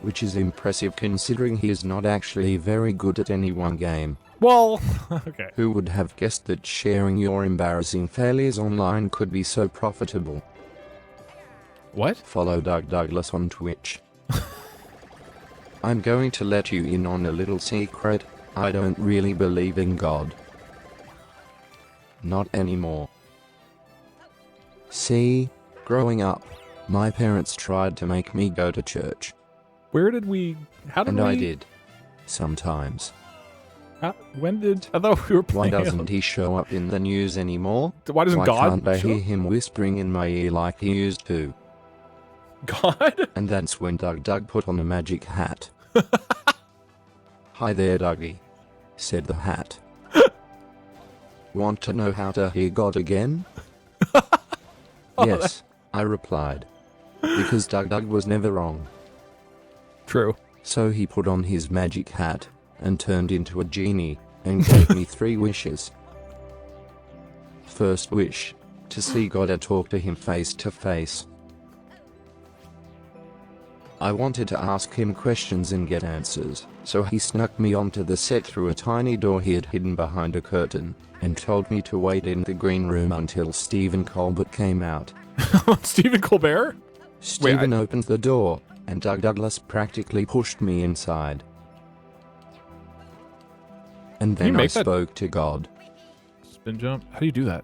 which is impressive considering he is not actually very good at any one game. Well, okay. Who would have guessed that sharing your embarrassing failures online could be so profitable? What? Follow Doug Douglas on Twitch. I'm going to let you in on a little secret. I don't really believe in God. Not anymore. See, growing up, my parents tried to make me go to church, Where did we... How did and we... I did. Sometimes. When did... I thought we were Why playing... doesn't he show up in the news anymore? Why doesn't Why God... can't I show hear up? him whispering in my ear like he used to? God? And that's when Doug put on a magic hat. Hi there, Dougie, said the hat. Want to know how to hear God again? Yes, I replied. Because DougDoug was never wrong. True. So he put on his magic hat, and turned into a genie, and gave me 3 wishes. First wish, to see God and talk to him face to face. I wanted to ask him questions and get answers, so he snuck me onto the set through a tiny door he had hidden behind a curtain, and told me to wait in the green room until Stephen Colbert came out. Stephen Colbert? Stephen opened the door, and Doug Douglas practically pushed me inside. And Can you then I make that- spoke to God. Spin jump? How do you do that?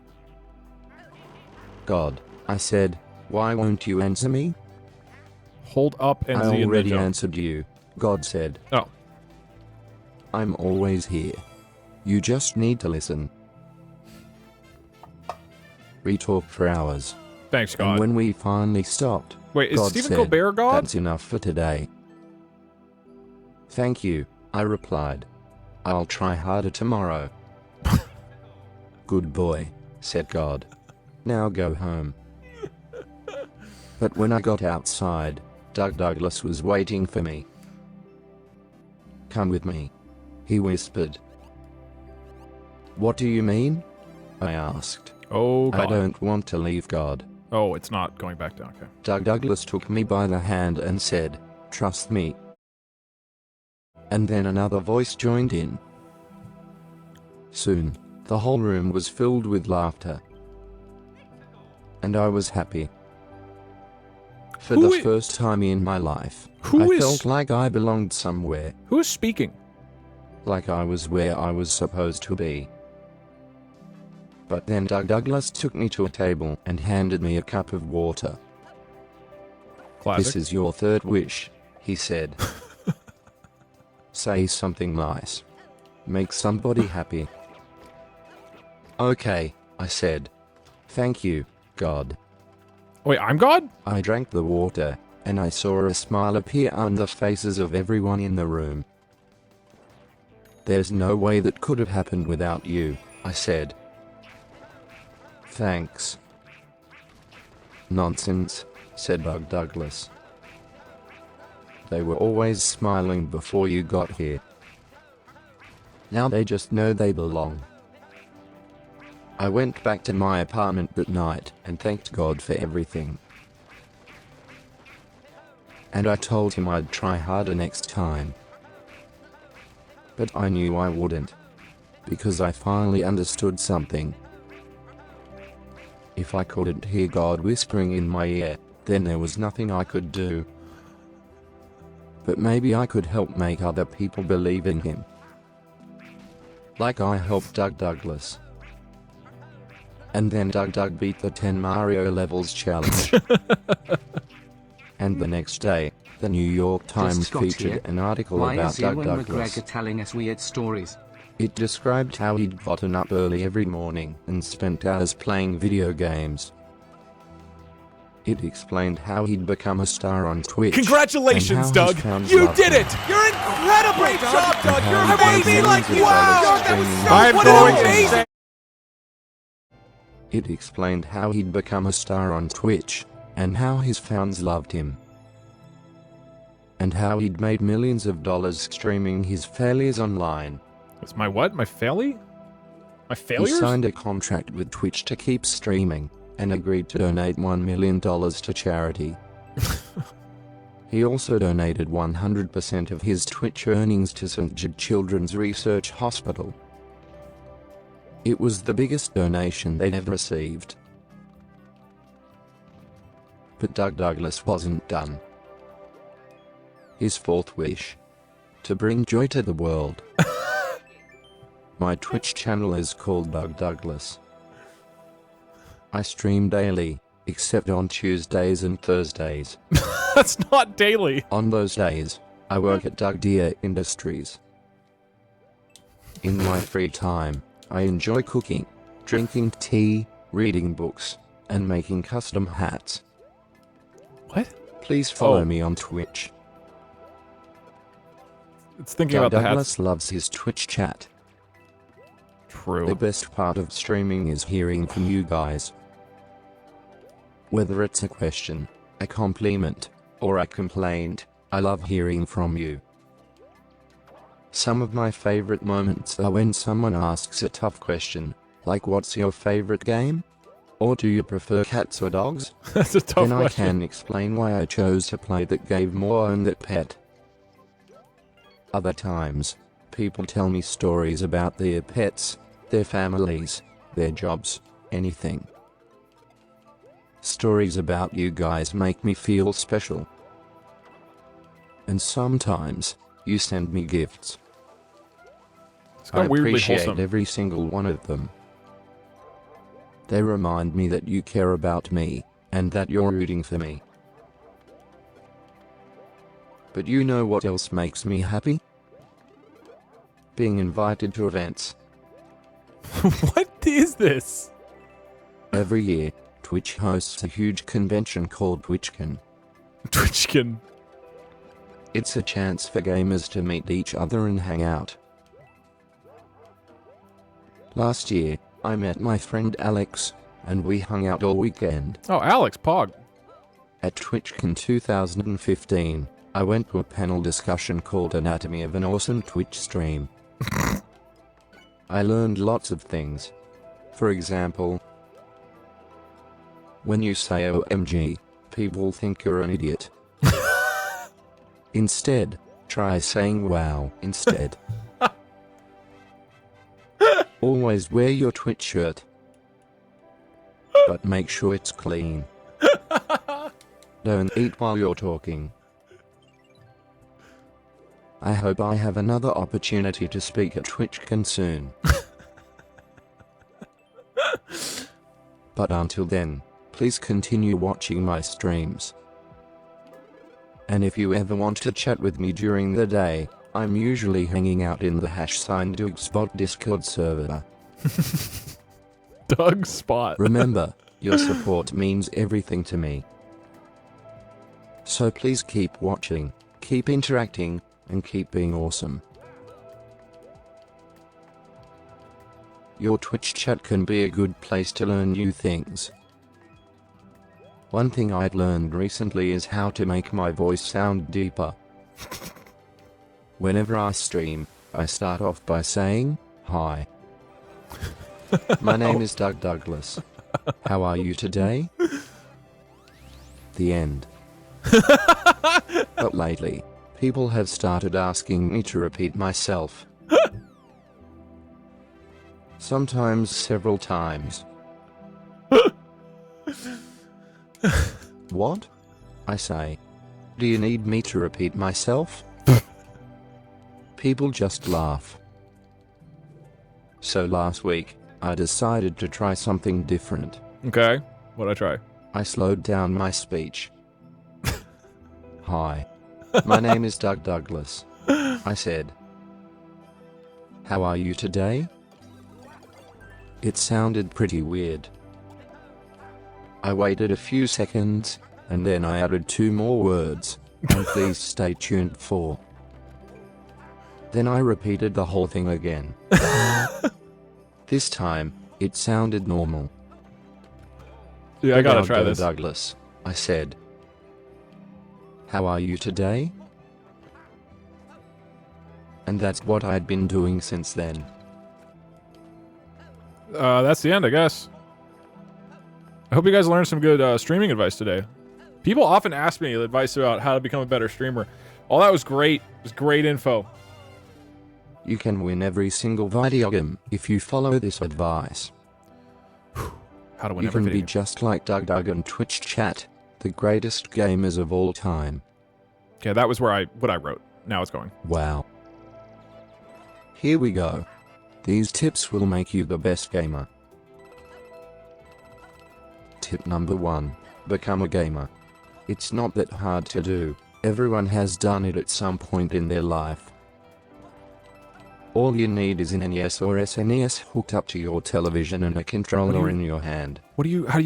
God, I said, why won't you answer me? Hold up and I Z and then already jump. answered you, God said. Oh. I'm always here. You just need to listen. We talked for hours, Thanks, and God. when we finally stopped, Wait, is God Stephen said, Colbert God? That's enough for today. Thank you, I replied. I'll try harder tomorrow. Good boy, said God. Now go home. But when I got outside, Doug Douglas was waiting for me. Come with me, he whispered. What do you mean? I asked. Oh, God. I don't want to leave, God. Oh, it's not going back down. Okay. Doug Douglas took me by the hand and said, trust me. And then another voice joined in. Soon, the whole room was filled with laughter. And I was happy. For Who the i- first time in my life, Who I is- felt like I belonged somewhere, Who is speaking? like I was where I was supposed to be. But then Doug Douglas took me to a table and handed me a cup of water. Classic. This is your 3rd wish, he said. Say something nice. Make somebody happy. Okay, I said. Thank you, God. Wait, I'm God? I drank the water, and I saw a smile appear on the faces of everyone in the room. There's no way that could have happened without you, I said. Thanks. Nonsense, said Doug Douglas. They were always smiling before you got here. Now they just know they belong. I went back to my apartment that night and thanked God for everything. And I told him I'd try harder next time. But I knew I wouldn't. Because I finally understood something. If I couldn't hear God whispering in my ear, then there was nothing I could do. But maybe I could help make other people believe in him. Like I helped Douglas. And then DougDoug beat the 10 Mario levels challenge. And the next day, the New York Times Just got featured here. an article Why about is Ewan Douglas. McGregor telling us weird stories? It described how he'd gotten up early every morning and spent hours playing video games. It explained how he'd become a star on Twitch. Congratulations, and how his Doug! fans You loved did him. it! You're incredible, Great job, Doug! And You're how he amazing! made Like, millions of wow! dollars That was streaming so I'm what going an to amazing! say- It explained how he'd become a star on Twitch, and how his fans loved him. And how he'd made millions of dollars streaming his failures online. It's my what? My failure? My He failures? signed a contract with Twitch to keep streaming, and agreed to donate $1 million to charity. He also donated 100% of his Twitch earnings to St. Jude Children's Research Hospital. It was the biggest donation they'd ever received. But Douglas wasn't done. His fourth wish: to bring joy to the world. My Twitch channel is called DougDouglas. I stream daily, except on Tuesdays and Thursdays. That's not daily. On those days, I work at DougDoug Industries. In my free time, I enjoy cooking, drinking tea, reading books, and making custom hats. What? Please follow Oh. me on Twitch. It's thinking about the hats. Douglas loves his Twitch chat. The True. best part of streaming is hearing from you guys. Whether it's a question, a compliment, or a complaint, I love hearing from you. Some of my favorite moments are when someone asks a tough question, like what's your favorite game? Or do you prefer cats or dogs? That's a tough Then I question. can explain why I chose to play that gave more own that pet. Other times, people tell me stories about their pets, their families, their jobs, anything. Stories about you guys make me feel special. And sometimes, you send me gifts. It's I got weirdly appreciate wholesome. every single one of them. They remind me that you care about me, and that you're rooting for me. But you know what else makes me happy? Being invited to events. What is this? Every year, Twitch hosts a huge convention called TwitchCon. Twitchkin. It's a chance for gamers to meet each other and hang out. Last year, I met my friend Alex, and we hung out all weekend. Oh, Alex, Pog. At TwitchCon 2015, I went to a panel discussion called Anatomy of an Awesome Twitch Stream. I learned lots of things. For example, when you say OMG, people think you're an idiot. Instead, try saying wow instead. Always wear your Twitch shirt. But make sure it's clean. Don't eat while you're talking. I hope I have another opportunity to speak at TwitchCon soon. But until then, please continue watching my streams. And if you ever want to chat with me during the day, I'm usually hanging out in the #DougSpot Discord server. Doug Spot. Remember, your support means everything to me. So please keep watching, keep interacting, and keep being awesome. Your Twitch chat can be a good place to learn new things. One thing I'd learned recently is how to make my voice sound deeper. Whenever I stream, I start off by saying, "Hi. My name is Douglas. How are you today?" The end. But lately, people have started asking me to repeat myself. Sometimes several times. What? I say. Do you need me to repeat myself? People just laugh. So last week, I decided to try something different. Okay. What'd I try? I slowed down my speech. Hi. My name is Doug Douglas. I said. How are you today? It sounded pretty weird. I waited a few seconds, and then I added 2 more words, and please stay tuned for. Then I repeated the whole thing again. This time, it sounded normal. Yeah, I gotta Now, try this. Douglas, I said. How are you today? And that's what I'd been doing since then. That's the end, I guess. I hope you guys learned some good streaming advice today. People often ask me advice about how to become a better streamer. All that was great. It was great info. You can win every single video game if you follow this advice. How to win You every can video be game. just like DougDoug and Twitch chat, the greatest gamers of all time. Okay, that was what I wrote. Now it's going. Wow. Here we go. These tips will make you the best gamer. Tip number 1. Become a gamer. It's not that hard to do. Everyone has done it at some point in their life. All you need is an NES or SNES hooked up to your television and a controller in your hand. How do you, I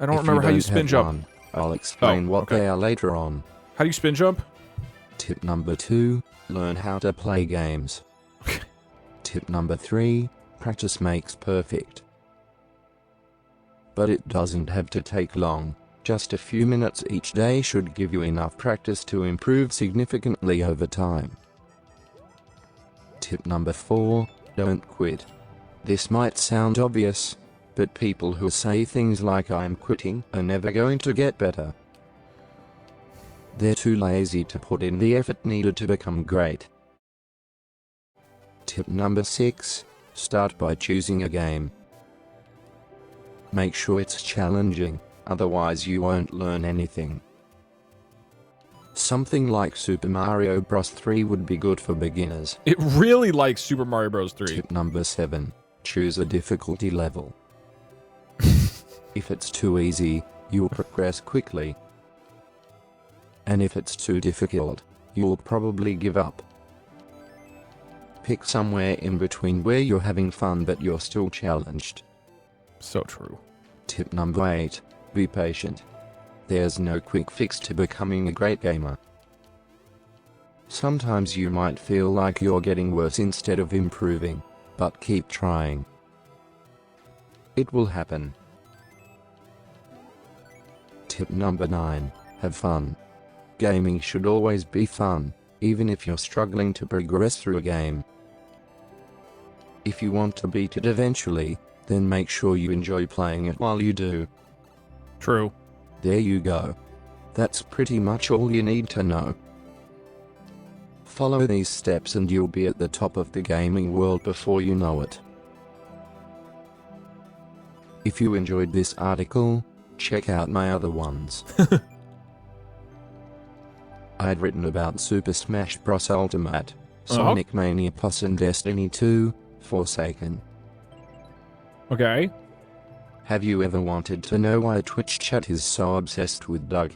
don't If remember how you don't spin have jump. one, I'll explain what okay. they are later on. How do you spin jump? Tip number 2. Learn how to play games. Tip number 3. Practice makes perfect. But it doesn't have to take long. Just a few minutes each day should give you enough practice to improve significantly over time. Tip number 4. Don't quit. This might sound obvious, but people who say things like "I'm quitting" are never going to get better. They're too lazy to put in the effort needed to become great. Tip number 6. Start by choosing a game. Make sure it's challenging, otherwise you won't learn anything. Something like Super Mario Bros. 3 would be good for beginners. It really likes Super Mario Bros. 3. Tip number 7. Choose a difficulty level. If it's too easy, you'll progress quickly. And if it's too difficult, you'll probably give up. Pick somewhere in between where you're having fun but you're still challenged. So true. Tip number 8. Be patient. There's no quick fix to becoming a great gamer. Sometimes you might feel like you're getting worse instead of improving, but keep trying. It will happen. Tip number 9. Have fun. Gaming should always be fun, even if you're struggling to progress through a game. If you want to beat it eventually, then make sure you enjoy playing it while you do. True. There you go. That's pretty much all you need to know. Follow these steps and you'll be at the top of the gaming world before you know it. If you enjoyed this article, check out my other ones. I had written about Super Smash Bros. Ultimate, Sonic Mania Plus and Destiny 2, Forsaken. Okay. Have you ever wanted to know why Twitch chat is so obsessed with Doug?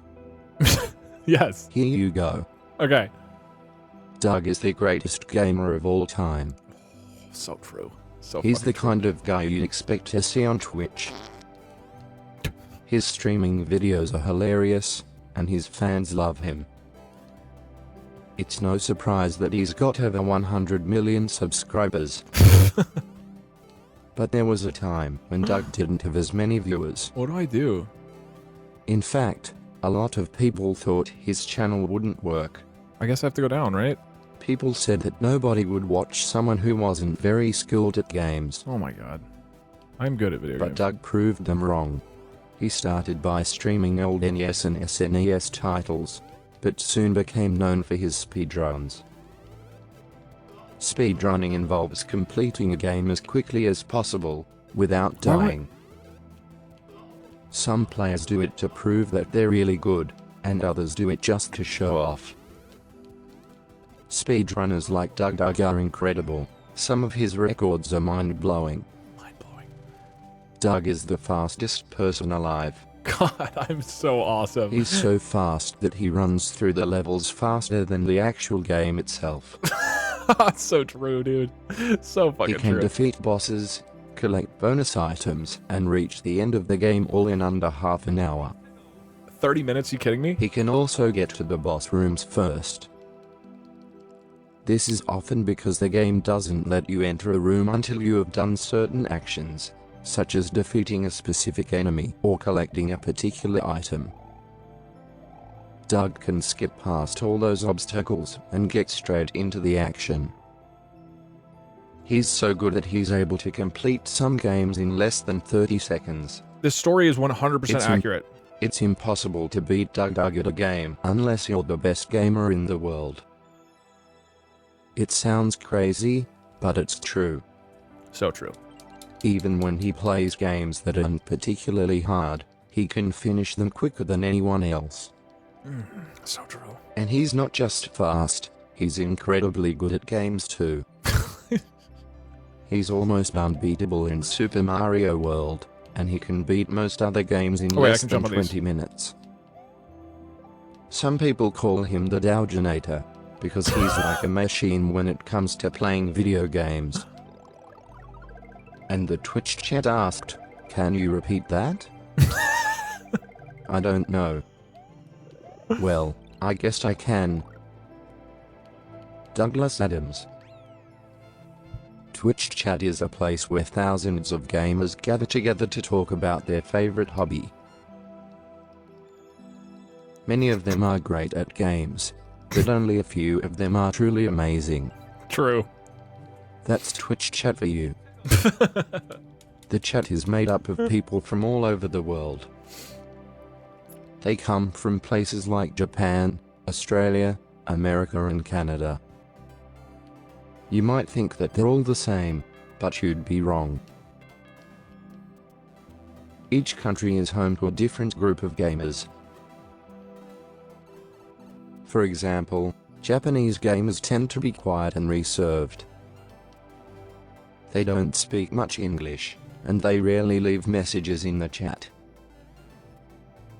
Yes. Here you go. Okay. Doug is the greatest gamer of all time. So true. So He's the fucking true. kind of guy you'd expect to see on Twitch. His streaming videos are hilarious, and his fans love him. It's no surprise that he's got over 100 million subscribers. But there was a time when Doug didn't have as many viewers. What do I do? In fact, a lot of people thought his channel wouldn't work. I guess I have to go down, right? People said that nobody would watch someone who wasn't very skilled at games. Oh my god. I'm good at video But games. Doug proved them wrong. He started by streaming old NES and SNES titles, but soon became known for his speedruns. Speedrunning involves completing a game as quickly as possible, without Why would- dying. Some players do it to prove that they're really good, and others do it just to show off. Speedrunners like DougDoug are incredible. Some of his records are mind-blowing. Doug is the fastest person alive. God, I'm so awesome. He's so fast that he runs through the levels faster than the actual game itself. That's so true, dude. So fucking He can true. defeat bosses, collect bonus items, and reach the end of the game all in under half an hour. 30 minutes, you kidding me? He can also get to the boss rooms first. This is often because the game doesn't let you enter a room until you have done certain actions, such as defeating a specific enemy or collecting a particular item. Doug can skip past all those obstacles and get straight into the action. He's so good that he's able to complete some games in less than 30 seconds. This story is 100% It's accurate. It's impossible to beat DougDoug at a game unless you're the best gamer in the world. It sounds crazy, but it's true. So true. Even when he plays games that aren't particularly hard, he can finish them quicker than anyone else. So true. And he's not just fast, he's incredibly good at games too. He's almost unbeatable in Super Mario World, and he can beat most other games in less than 20 minutes. Some people call him the Douginator, because he's like a machine when it comes to playing video games. And the Twitch chat asked, "Can you repeat that?" I don't know. Well, I guess I can. Douglas Adams. Twitch chat is a place where thousands of gamers gather together to talk about their favorite hobby. Many of them are great at games, but only a few of them are truly amazing. True. That's Twitch chat for you. The chat is made up of people from all over the world. They come from places like Japan, Australia, America and Canada. You might think that they're all the same, but you'd be wrong. Each country is home to a different group of gamers. For example, Japanese gamers tend to be quiet and reserved. They don't speak much English, and they rarely leave messages in the chat.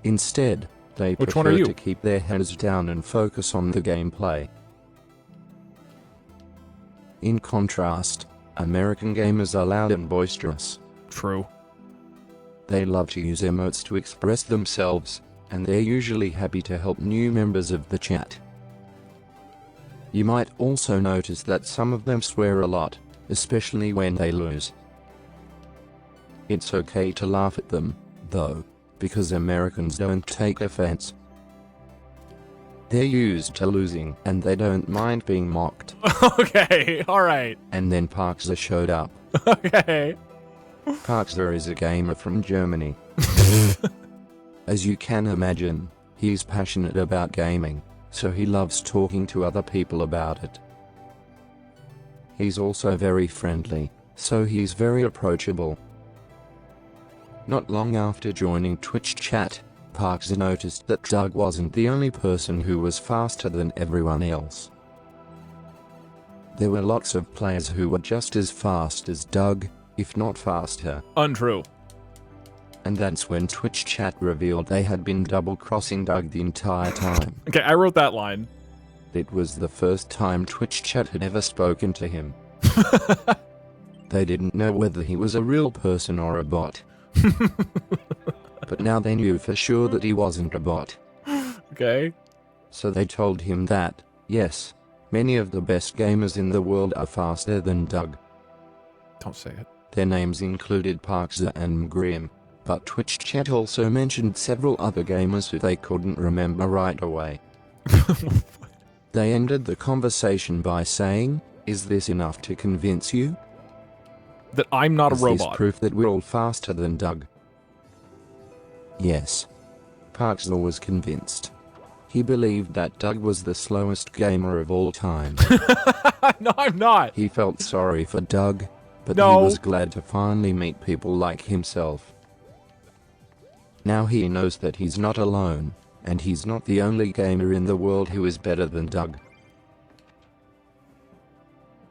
Instead, they Which one are prefer you? to keep their heads down and focus on the gameplay. In contrast, American gamers are loud and boisterous. True. They love to use emotes to express themselves, and they're usually happy to help new members of the chat. You might also notice that some of them swear a lot, especially when they lose. It's okay to laugh at them, though, because Americans don't take offense. They're used to losing, and they don't mind being mocked. Okay, alright. And then Parkser showed up. Okay. Parkser is a gamer from Germany. As you can imagine, he's passionate about gaming, so he loves talking to other people about it. He's also very friendly, so he's very approachable. Not long after joining Twitch chat, Parkser noticed that Doug wasn't the only person who was faster than everyone else. There were lots of players who were just as fast as Doug, if not faster. Untrue. And that's when Twitch chat revealed they had been double-crossing Doug the entire time. Okay, I wrote that line. It was the first time Twitch chat had ever spoken to him. They didn't know whether he was a real person or a bot. But now they knew for sure that he wasn't a bot. Okay. So they told him that, yes, many of the best gamers in the world are faster than Doug. Don't say it. Their names included Parkser and Mgrim, but Twitch chat also mentioned several other gamers who they couldn't remember right away. They ended the conversation by saying, "Is this enough to convince you? That I'm not a Is this robot. proof that we're all faster than Doug?" Yes. Parkser was convinced. He believed that Doug was the slowest gamer of all time. No, I'm not. He felt sorry for Doug, but No. he was glad to finally meet people like himself. Now he knows that he's not alone, and he's not the only gamer in the world who is better than Doug.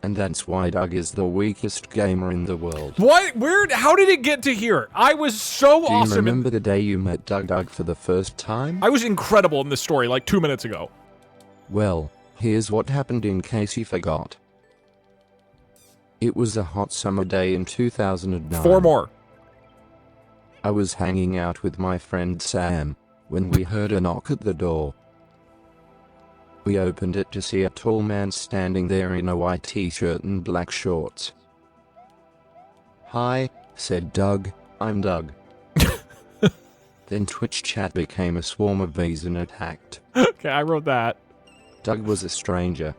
And that's why Doug is the weakest gamer in the world. What? Where? How did it get to here? I was so Do you awesome. remember the day you met DougDoug for the first time? I was incredible in this story like 2 minutes ago. Well, here's what happened in case you forgot. It was a hot summer day in 2009. 4 more. I was hanging out with my friend Sam when we heard a knock at the door. We opened it to see a tall man standing there in a white t-shirt and black shorts. "Hi," said Doug, "I'm Doug." Then Twitch chat became a swarm of bees and attacked. Okay, I wrote that. Doug was a stranger.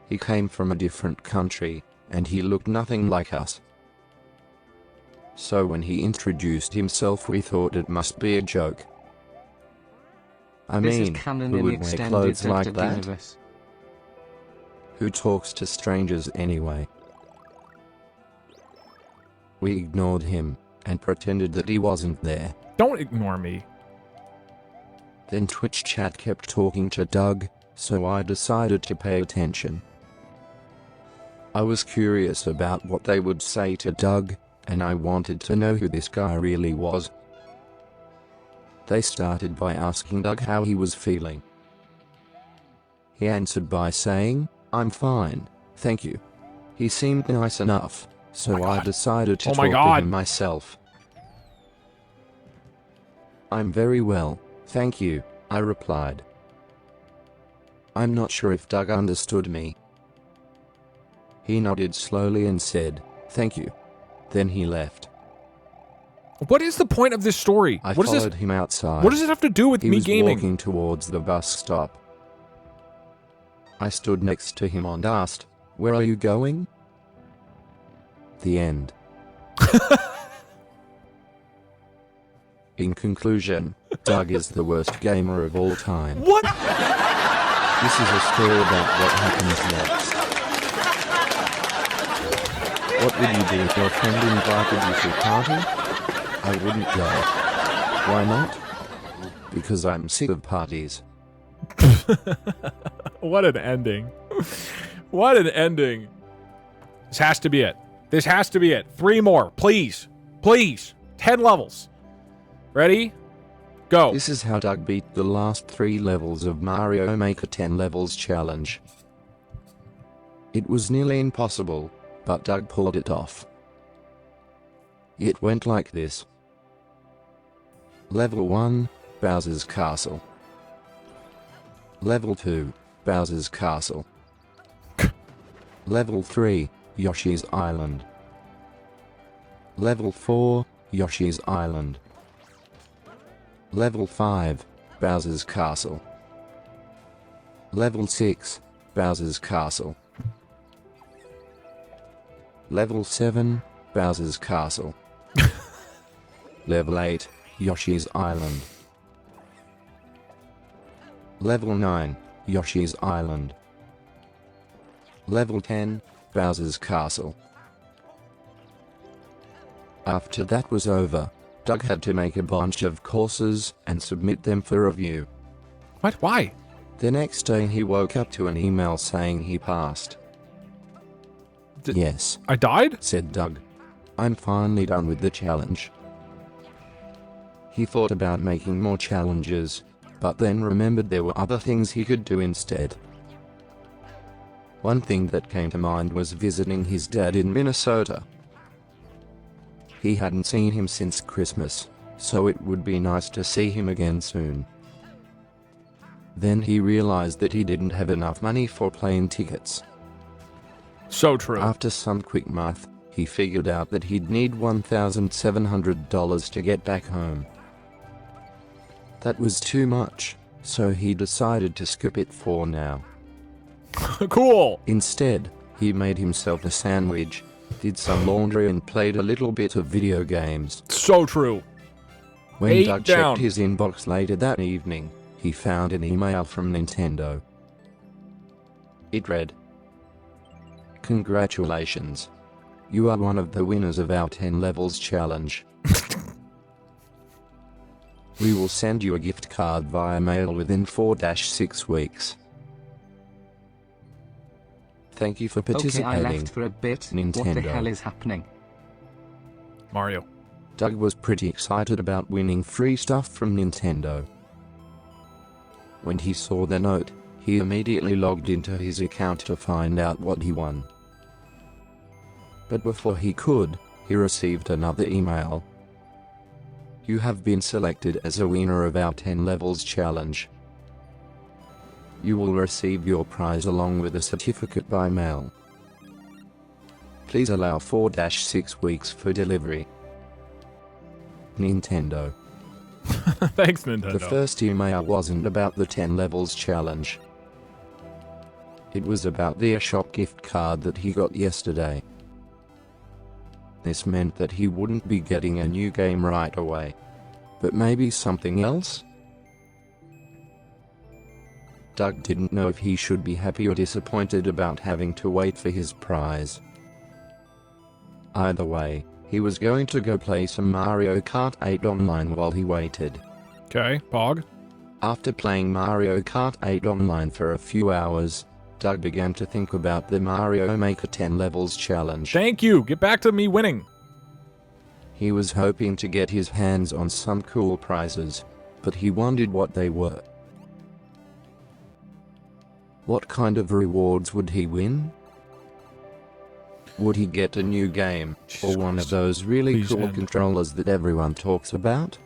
He came from a different country, and he looked nothing like us. So when he introduced himself, we thought it must be a joke. I This is mean, canon who in the would wear extended clothes like DougDoug that? universe. Who talks to strangers anyway? We ignored him, and pretended that he wasn't there. Don't ignore me. Then Twitch chat kept talking to Doug, so I decided to pay attention. I was curious about what they would say to Doug, and I wanted to know who this guy really was. They started by asking Doug how he was feeling. He answered by saying, "I'm fine, thank you." He seemed nice enough, so I decided to Oh my talk God. to him myself. "I'm very well, thank you," I replied. I'm not sure if Doug understood me. He nodded slowly and said, "Thank you." Then he left. What is the point of this story? I What is followed this? him outside. What does it have to do with He me was gaming? walking towards the bus stop. I stood next to him and asked, "Where are you going?" The end. In conclusion, Doug is the worst gamer of all time. What? This is a story about what happens next. What would you do if your friend invited you to a party? I wouldn't go. Why not? Because I'm sick of parties. What an ending. What an ending. This has to be it. This has to be it. 3 more, please. Please. 10 levels. Ready? Go. This is how Doug beat the last 3 levels of Mario Maker 10 levels challenge. It was nearly impossible, but Doug pulled it off. It went like this. Level 1, Bowser's Castle. Level 2, Bowser's Castle. Level 3, Yoshi's Island. Level 4, Yoshi's Island. Level 5, Bowser's Castle. Level 6, Bowser's Castle. Level 7, Bowser's Castle. Level 8, Yoshi's Island. Level 9, Yoshi's Island. Level 10, Bowser's Castle. After that was over, Doug had to make a bunch of courses and submit them for review. What? Why? The next day he woke up to an email saying he passed. Yes, I died? said Doug. I'm finally done with the challenge. He thought about making more challenges, but then remembered there were other things he could do instead. One thing that came to mind was visiting his dad in Minnesota. He hadn't seen him since Christmas, so it would be nice to see him again soon. Then he realized that he didn't have enough money for plane tickets. So true. After some quick math, he figured out that he'd need $1,700 to get back home. That was too much, so he decided to skip it for now. Cool. Instead, he made himself a sandwich, did some laundry and played a little bit of video games. So true. When 8 Doug down. checked his inbox later that evening, he found an email from Nintendo. It read, "Congratulations. You are one of the winners of our 10 levels challenge. We will send you a gift card via mail within 4-6 weeks. Thank you for Okay, participating. I left for a bit. What the Nintendo. hell is happening? Mario. Doug was pretty excited about winning free stuff from Nintendo. When he saw the note, he immediately logged into his account to find out what he won. But before he could, he received another email. You have been selected as a winner of our 10 levels challenge. You will receive your prize along with a certificate by mail. Please allow 4-6 weeks for delivery. Nintendo. Thanks, Nintendo. The first email wasn't about the 10 levels challenge. It was about the eShop gift card that he got yesterday. This meant that he wouldn't be getting a new game right away. But maybe something else? Doug didn't know if he should be happy or disappointed about having to wait for his prize. Either way, he was going to go play some Mario Kart 8 online while he waited. Okay, Pog. After playing Mario Kart 8 online for a few hours, Doug began to think about the Mario Maker 10 levels challenge. Thank you. Get back to me winning. He was hoping to get his hands on some cool prizes, but he wondered what they were. What kind of rewards would he win? Would he get a new game, or one of those really Please cool end. controllers that everyone talks about?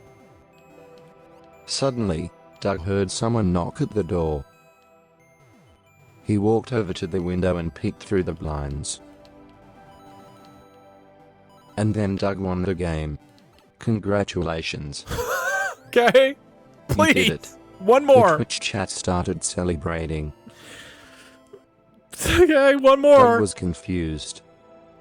Suddenly, Doug heard someone knock at the door. He walked over to the window and peeked through the blinds. And then Doug won the game. Congratulations. Okay. He Please. did it. One The more. Twitch chat started celebrating. Okay, one Doug more. was confused.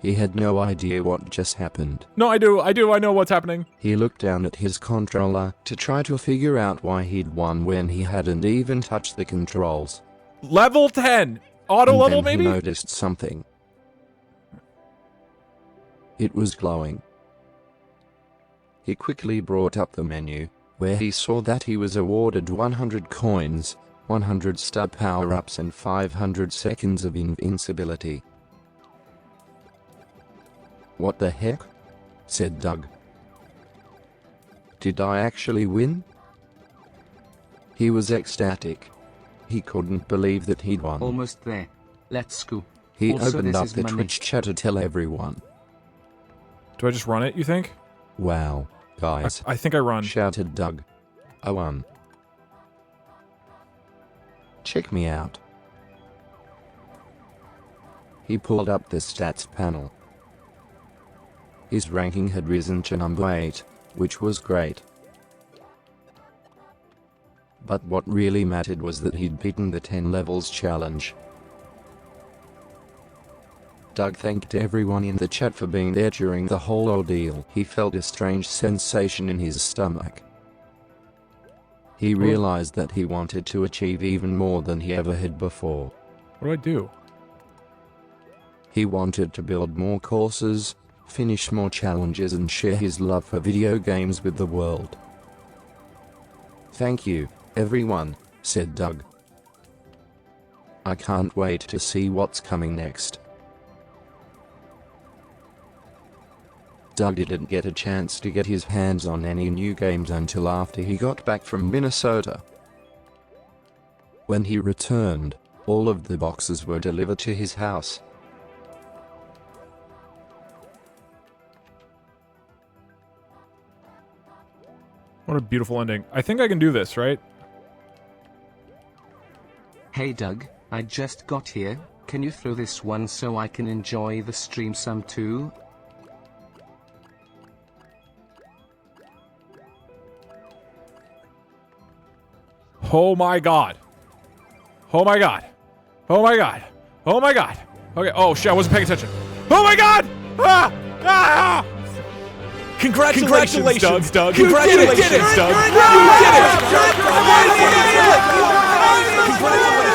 He had no idea what just happened. No, I do. I know what's happening. He looked down at his controller to try to figure out why he'd won when he hadn't even touched the controls. Level 10. Auto And level, then maybe? he noticed something. It was glowing. He quickly brought up the menu, where he saw that he was awarded 100 coins, 100 star power-ups and 500 seconds of invincibility. What the heck? Said Doug. Did I actually win? He was ecstatic. He couldn't believe that he'd won. Almost there. Let's go. He Also, opened this up is the money. Twitch chat to tell everyone. Do I just run it, you think? Wow, guys, I think I run. shouted Doug. I won. Check me out. He pulled up the stats panel. His ranking had risen to number 8, which was great. But what really mattered was that he'd beaten the 10 levels challenge. Doug thanked everyone in the chat for being there during the whole ordeal. He felt a strange sensation in his stomach. He realized that he wanted to achieve even more than he ever had before. What do I do? He wanted to build more courses, finish more challenges and share his love for video games with the world. Thank you, everyone, said Doug. I can't wait to see what's coming next. Doug didn't get a chance to get his hands on any new games until after he got back from Minnesota. When he returned, all of the boxes were delivered to his house. What a beautiful ending. I think I can do this, right? Hey Doug, I just got here. Can you throw this one so I can enjoy the stream some too? Oh my god. Oh my god. Oh my god. Oh my god. Okay. Oh shit, I wasn't paying attention. Oh my god! Ah! Ah! Congratulations, Doug. Congratulations, Doug. You did it! Congratulations!